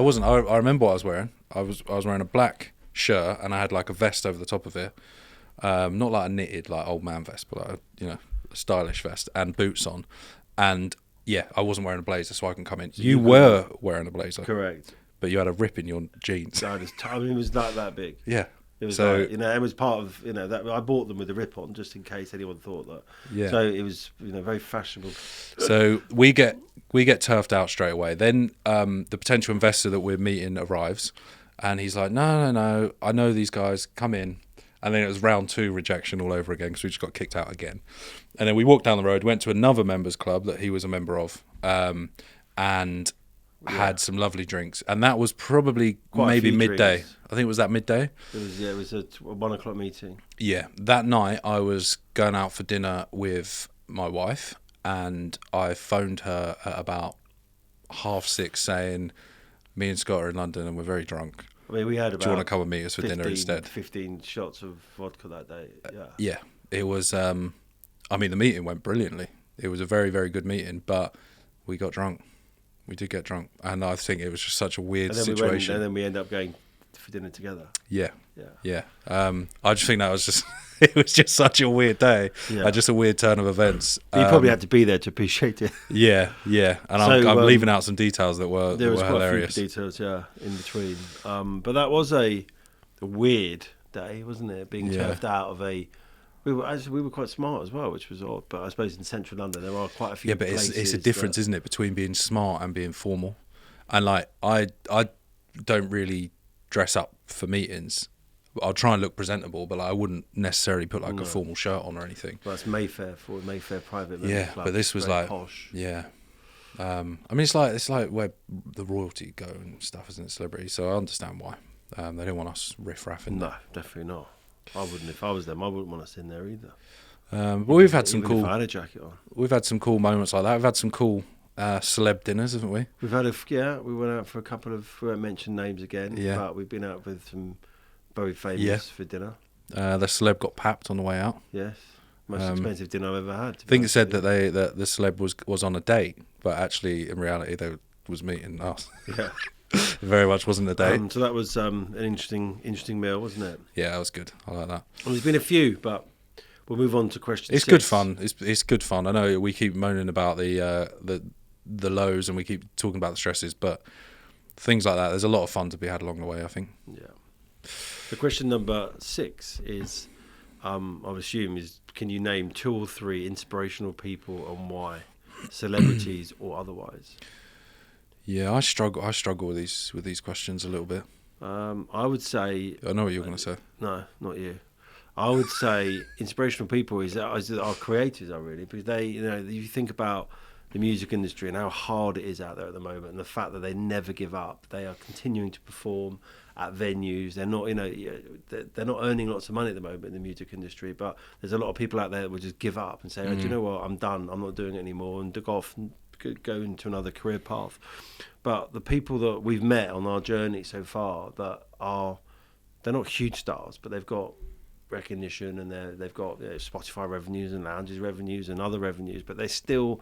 remember what I was wearing. I was wearing a black shirt, and I had like a vest over the top of it. Not like a knitted like old man vest, but like a stylish vest and boots on. And yeah, I wasn't wearing a blazer, so I can come in. You were wearing a blazer. Correct. But you had a rip in your jeans. No, it was that big. Yeah. It was it was part of that. I bought them with a rip on just in case anyone thought that. Yeah. So it was very fashionable. So we get turfed out straight away. Then the potential investor that we're meeting arrives, and he's like, no, I know these guys. Come in. And then it was round 2 rejection all over again, because we just got kicked out again. And then we walked down the road, went to another members club that he was a member of, and had some lovely drinks. And that was probably maybe midday. Drinks. I think it was that midday. It was a 1 o'clock meeting. Yeah. That night I was going out for dinner with my wife, and I phoned her at about 6:30 saying, me and Scott are in London and we're very drunk. I mean, we had about. Do you want to come and meet us for dinner instead? 15 shots of vodka that day. Yeah. Yeah. It was, the meeting went brilliantly. It was a very, very good meeting, but we got drunk. We did get drunk. And I think it was just such a weird situation. And then we ended up going for dinner together. Yeah. I just think that was just, it was just such a weird day. Yeah. Just a weird turn of events. You probably had to be there to appreciate it. Yeah. And I'm leaving out some details that were hilarious. Quite a few details, in between. But that was a weird day, wasn't it? Being turfed out of a. We were quite smart as well, which was odd. But I suppose in central London there are quite a few. Yeah, but it's a difference, isn't it, between being smart and being formal? And like I don't really dress up for meetings. I'll try and look presentable, but I wouldn't necessarily put like a formal shirt on or anything. Well, that's Mayfair private. Yeah, club. But this was like posh. Yeah. It's like where the royalty go and stuff, isn't it? Celebrities, so I understand why. They don't want us riff-raffing. No, definitely not. I wouldn't if I was them. I wouldn't want us in there either. But we've had some cool. If I had a jacket on. We've had some cool moments like that. We've had some cool celeb dinners, haven't we? We've had we went out for a couple of. We won't mention names again. Yeah. But we've been out with some very famous for dinner. The celeb got papped on the way out. Yes, most expensive dinner I've ever had. I think it said that the celeb was on a date, but actually in reality they was meeting us. Yeah. It very much wasn't a date. So that was an interesting meal, wasn't it? Yeah, that was good. I like that. Well, there's been a few, but we'll move on to question It's 6. good fun. It's good fun. I know we keep moaning about the lows and we keep talking about the stresses, but things like that, there's a lot of fun to be had along the way, I think. Yeah. So question number 6 is, I would assume, is can you name 2 or 3 inspirational people and why, celebrities or otherwise? Yeah, I struggle with these questions a little bit. I would say... I know what you're going to say. No, not you. I would say inspirational people is our creators are really, because they, you think about the music industry and how hard it is out there at the moment, and the fact that they never give up. They are continuing to perform at venues. They're not, they're not earning lots of money at the moment in the music industry, but there's a lot of people out there that will just give up and say, oh, do you know what, I'm done, I'm not doing it anymore, and go off and go into another career path. But the people that we've met on our journey so far they're not huge stars, but they've got recognition, and they've got Spotify revenues and Lounges revenues and other revenues, but they're still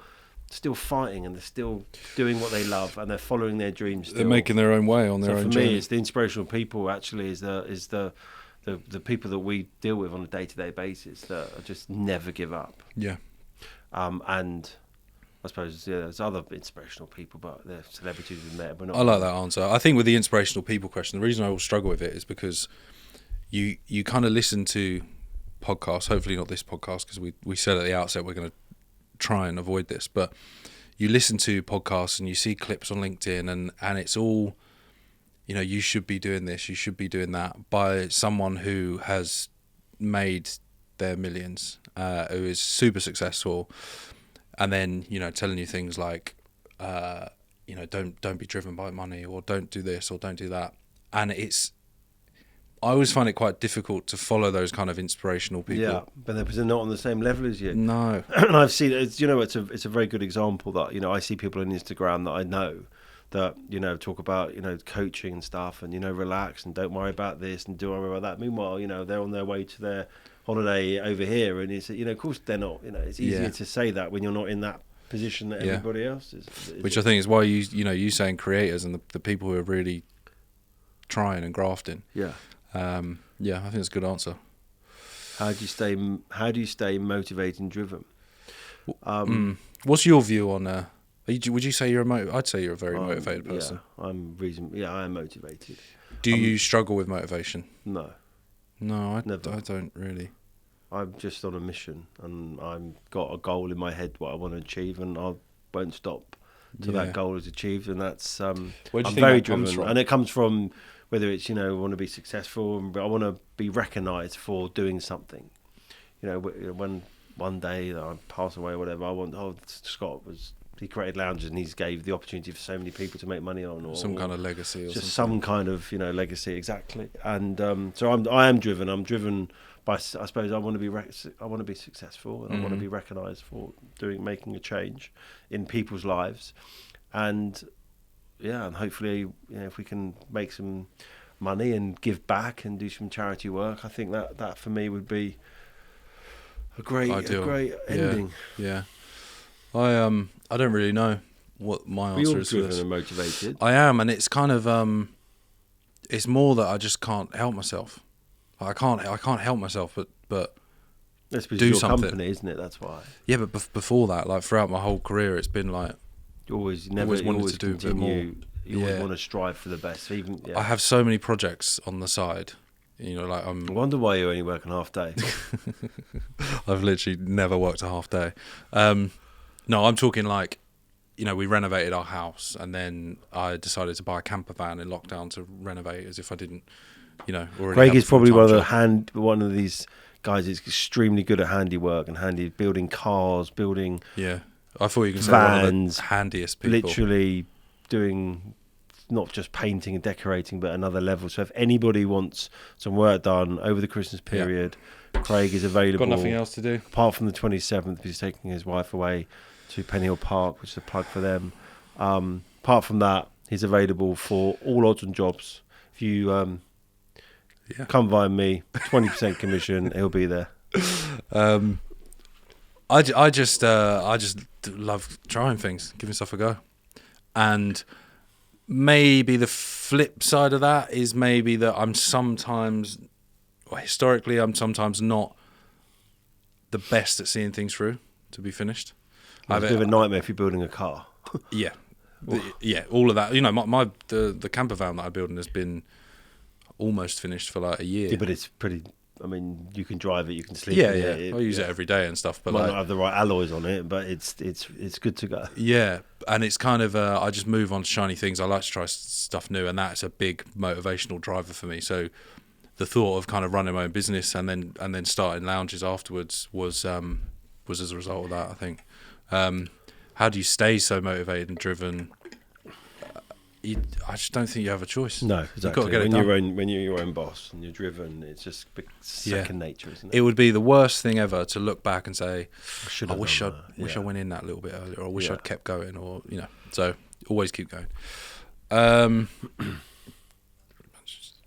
fighting, and they're still doing what they love, and they're following their dreams still. They're making their own way on their own journey. For me, it's the inspirational people actually is the people that we deal with on a day-to-day basis that just never give up. Yeah. And I suppose there's other inspirational people, but they're celebrities we've met. But not. I like that answer. I think with the inspirational people question, the reason I will struggle with it is because you kind of listen to podcasts, hopefully not this podcast, because we said at the outset we're going to try and avoid this, but you listen to podcasts and you see clips on LinkedIn and it's all, you should be doing this, you should be doing that, by someone who has made their millions, who is super successful, and then telling you things like don't be driven by money, or don't do this or don't do that. And I always find it quite difficult to follow those kind of inspirational people. Yeah, but they're not on the same level as you. No. And I've seen it's a very good example that I see people on Instagram that I know that talk about coaching and stuff, and relax and don't worry about this and don't worry about that. Meanwhile, they're on their way to their holiday over here, and it's of course they're not. It's easier to say that when you're not in that position that everybody else is. Which I think is why you saying creators and the people who are really trying and grafting. Yeah. I think it's a good answer. How do you stay motivated and driven? What's your view on? Would you say you're I'd say you're a very motivated person. Yeah, I am motivated. Do you struggle with motivation? No. No, I Never. I don't really. I'm just on a mission, and I've got a goal in my head what I want to achieve, and I won't stop till that goal is achieved. And that's Where do you I'm think very that comes driven, from? and it comes from whether it's I want to be successful, and I want to be recognised for doing something. When one day that I pass away or whatever, I want Scott he created Lounges and he's gave the opportunity for so many people to make money on, or Some kind of legacy, or just something. some kind of legacy, exactly. And so I am driven. I'm driven by, I suppose, I want to be successful, and I want to be recognised for making a change in people's lives, and and hopefully if we can make some money and give back and do some charity work, I think that for me would be a great ending. Yeah. I don't really know what my answer is. You're driven and motivated. I am, and it's kind of it's more that I just can't help myself. I can't help myself, but That's because do your something. company, isn't it? That's why. Yeah, but before that, like throughout my whole career, it's been like You always wanted to do a bit more. You always want to strive for the best. Even I have so many projects on the side. Like I wonder why you only work on half day. I've literally never worked a half day. No, I'm talking like, we renovated our house, and then I decided to buy a camper van in lockdown to renovate, as if I didn't, already. Craig have is a probably full-time job. one of these guys that's extremely good at handiwork and building cars, building Yeah, I thought you could say one of vans, the handiest people. literally doing not just painting and decorating, but another level. So if anybody wants some work done over the Christmas period, Craig is available. Got nothing else to do apart from the 27th, because he's taking his wife away to Pennyhill Park, which is a plug for them. Apart from that, he's available for all odds and jobs. If you Yeah. Come find me. 20% commission. He'll be there. I just love trying things, giving stuff a go, and maybe the flip side of that is maybe that I'm sometimes, well, historically, I'm sometimes not the best at seeing things through to be finished. It's a bit of a nightmare if you're building a car. Yeah, yeah, all of that. You know, the camper van that I'm building has been almost finished for like a year. Yeah, but it's pretty. I mean, you can drive it, you can sleep. Yeah, in yeah. it. I use it every day and stuff, but Might like, not have the right alloys on it, but it's good to go. yeah, and it's kind of I just move on to shiny things. I like to try stuff new, and that's a big motivational driver for me. So the thought of kind of running my own business and then starting lounges afterwards was as a result of that, I think. How do you stay so motivated and driven? I just don't think you have a choice. No, exactly. You've got to get when it you're done. when you're your own boss and you're driven, it's just second nature, isn't it? It would be the worst thing ever to look back and say, I wish I went in that little bit earlier, or I wish Yeah. I'd kept going, or So always keep going.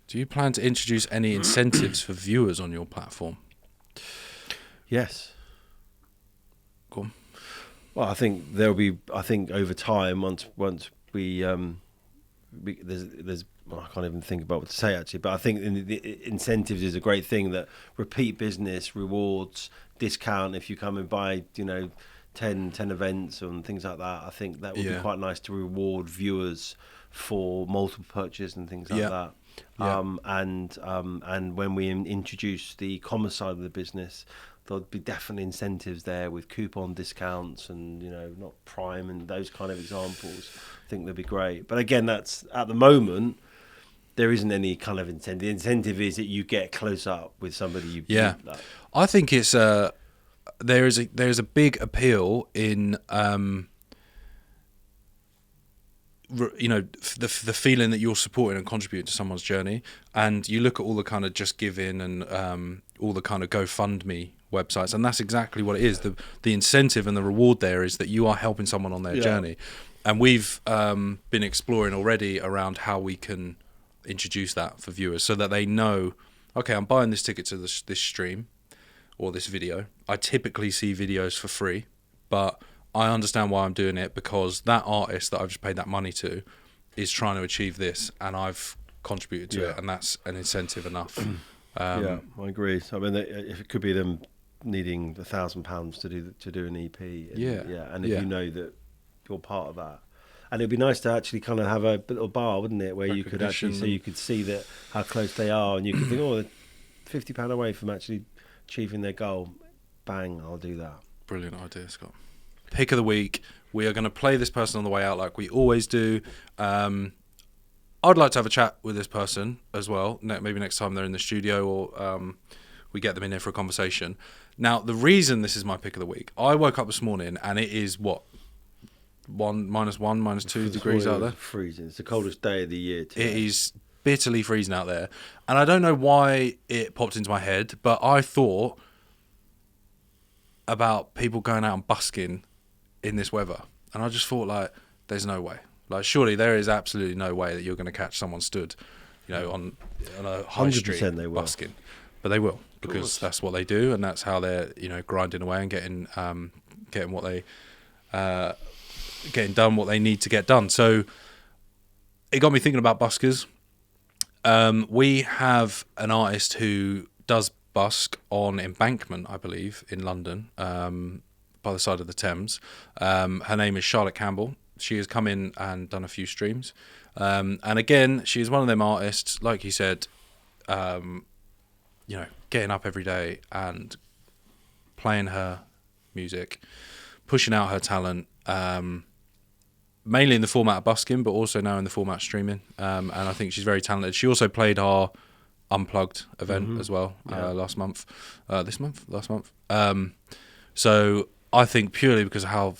Do you plan to introduce any incentives for viewers on your platform? Yes. Go on. Well, I think there'll be. I think over time, once we there's well, I can't even think about what to say actually, but I think the incentives is a great thing. That repeat business, rewards, discount if you come and buy 10 events and things like that. I think that would be quite nice to reward viewers for multiple purchase and things like that. And when we introduce the e-commerce side of the business, there'll be definitely incentives there with coupon discounts and not Prime and those kind of examples. I think they'd be great. But again, that's at the moment there isn't any kind of incentive. The incentive is that you get close up with somebody you like. I think it's there's a big appeal in the feeling that you're supporting and contributing to someone's journey, and you look at all the kind of Just Giving and all the kind of GoFundMe websites, and that's exactly what it is. The incentive and the reward there is that you are helping someone on their journey, and we've been exploring already around how we can introduce that for viewers so that they know, okay, I'm buying this ticket to this stream or this video. I typically see videos for free, but I understand why I'm doing it because that artist that I've just paid that money to is trying to achieve this, and I've contributed to it, and that's an incentive enough. I agree. So, I mean, if it could be them needing £1,000 to do an EP, and if you know that you're part of that, and it'd be nice to actually kind of have a little bar, wouldn't it, where you could actually you could see that how close they are, and you could think, oh, they're £50 away from actually achieving their goal. Bang, I'll do that. Brilliant idea, Scott. Pick of the week. We are going to play this person on the way out like we always do. I'd like to have a chat with this person as well. Maybe next time they're in the studio or we get them in here for a conversation. Now, the reason this is my pick of the week, I woke up this morning and it is -1, -2 degrees out there. Freezing. It's the coldest day of the year today. It is bitterly freezing out there. And I don't know why it popped into my head, but I thought about people going out and busking in this weather, and I just thought, like, there's no way. Like, surely there is absolutely no way that you're going to catch someone stood, on a high street they will. busking, but they will, because that's what they do, and that's how they're grinding away and getting what they getting done what they need to get done. So it got me thinking about buskers. We have an artist who does busk on Embankment, I believe, in London, by the side of the Thames. Her name is Charlotte Campbell. She has come in and done a few streams. And again, she is one of them artists, like you said, getting up every day and playing her music, pushing out her talent, mainly in the format of busking, but also now in the format of streaming. And I think she's very talented. She also played our Unplugged event as well last month. Last month. So I think purely because of how,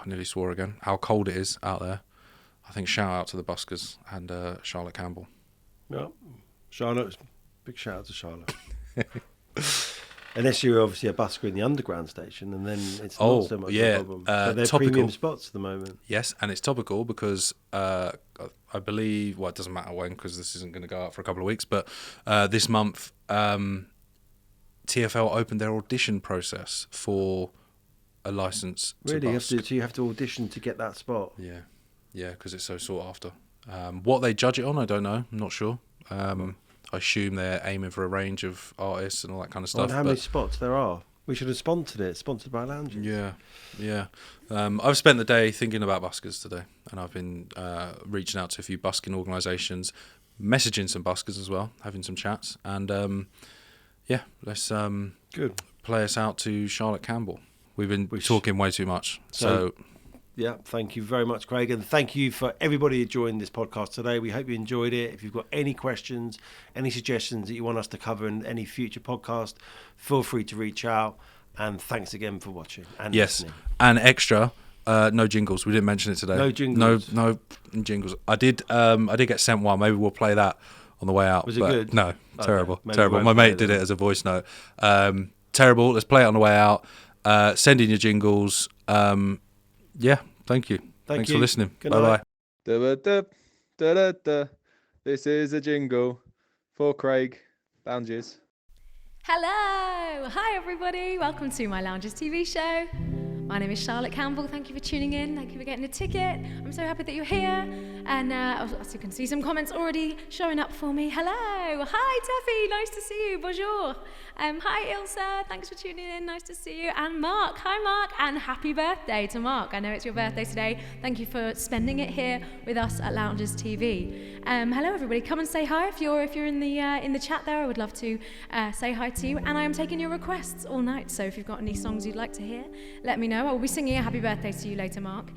I nearly swore again, how cold it is out there, I think shout out to the buskers and Charlotte Campbell. Yeah, Charlotte, big shout out to Charlotte. Unless you're obviously a busker in the underground station, and then it's not so much a problem. But they're topical. premium spots at the moment. Yes, and it's topical because I believe, well, it doesn't matter when because this isn't going to go out for a couple of weeks, but this month TFL opened their audition process for a license to Really? busk. So you have to audition to get that spot? Yeah, because it's so sought after. What they judge it on, I don't know. I'm not sure. I assume they're aiming for a range of artists and all that kind of stuff. How many spots there are? We should have sponsored it. Sponsored by Lounges. Yeah. I've spent the day thinking about buskers today, and I've been reaching out to a few busking organisations, messaging some buskers as well, having some chats, and let's Good. play us out to Charlotte Campbell. We've been talking way too much, so yeah, thank you very much, Craig, and thank you for everybody who joined this podcast today. We hope you enjoyed it. If you've got any questions, any suggestions that you want us to cover in any future podcast, feel free to reach out. And thanks again for watching and listening. And extra, no jingles. We didn't mention it today. No jingles. No jingles. I did get sent one. Maybe we'll play that on the way out. Was it good? No, terrible. Maybe Terrible. My mate did it as a voice note. Terrible. Let's play it on the way out. Send in your jingles. Thank you. Thanks for listening. Bye bye. This is a jingle for Craig Lounges. Hello! Hi everybody! Welcome to my Lounges TV show. My name is Charlotte Campbell. Thank you for tuning in. Thank you for getting a ticket. I'm so happy that you're here. And as you can see, some comments already showing up for me. Hello! Hi Teffy! Nice to see you. Bonjour. Hi Ilsa. Thanks for tuning in. Nice to see you. And Mark. Hi Mark. And happy birthday to Mark. I know it's your birthday today. Thank you for spending it here with us at Lounges TV. Hello everybody. Come and say hi if you're in the chat there. I would love to say hi to you. And I am taking your requests all night. So if you've got any songs you'd like to hear, let me know. I will be singing a happy birthday to you later, Mark.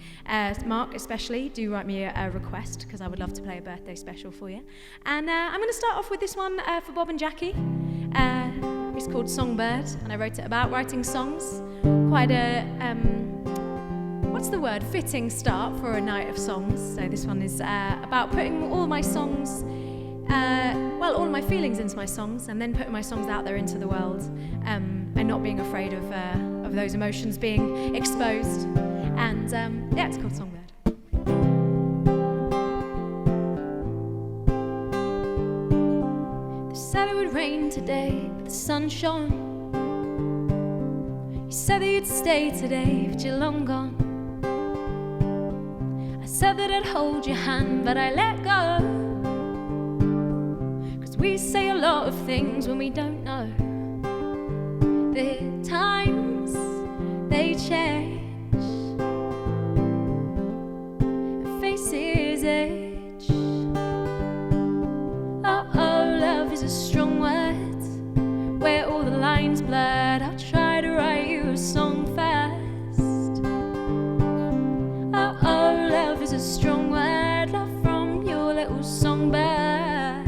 Mark, especially, do write me a request because I would love to play a birthday special for you. And I'm going to start off with this one for Bob and Jackie. It's called Songbird, and I wrote it about writing songs. Quite a, fitting start for a night of songs. So this one is about putting all my songs, all my feelings into my songs, and then putting my songs out there into the world, and not being afraid of those emotions being exposed. And it's called Songbird. They said it would rain today, but the sun shone. You said that you'd stay today, but you're long gone. I said that I'd hold your hand, but I let go. 'Cause we say a lot of things when we don't know. The times, they change, faces age. Oh, love is a strong word, where all the lines blurred. I'll try to write you a song fast. Oh, love is a strong word, love from your little songbird.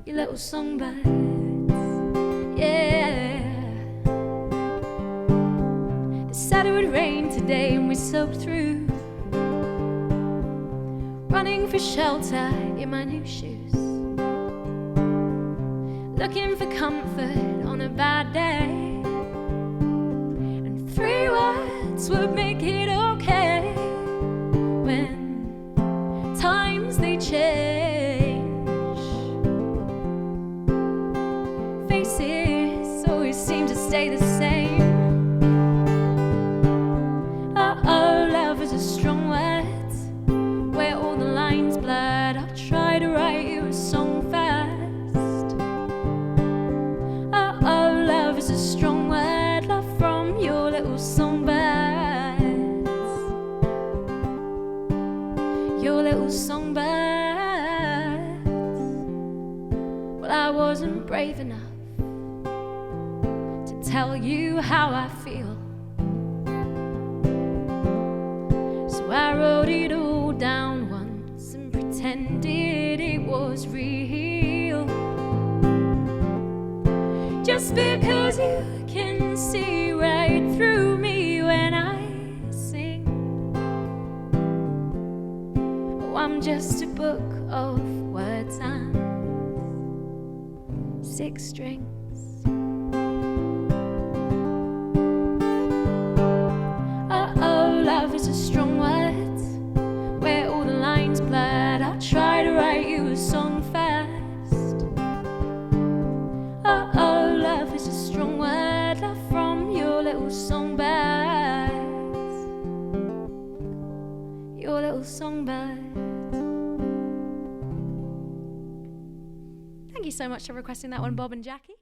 Your little songbird. Yeah. They said it would rain today and we soaked through, running for shelter in my new shoes, looking for comfort on a bad day, and 3 words would make it okay when times they change. Faces always seem to stay the same. Oh, love is a strong word, where all the lines blurred. I'll try to write you a song fast. Oh, love is a strong word, love from your little songbirds. Your little songbirds. Well, I wasn't brave enough to tell you how I feel, so I wrote it all down once and pretended it was real. Just because you can see right through me when I sing. Oh, I'm just a book of words and 6 strings. Love is a strong word, where all the lines blurred. I'll try to write you a song first. Love is a strong word, love from your little songbirds. Your little songbirds. Thank you so much for requesting that one, Bob and Jackie.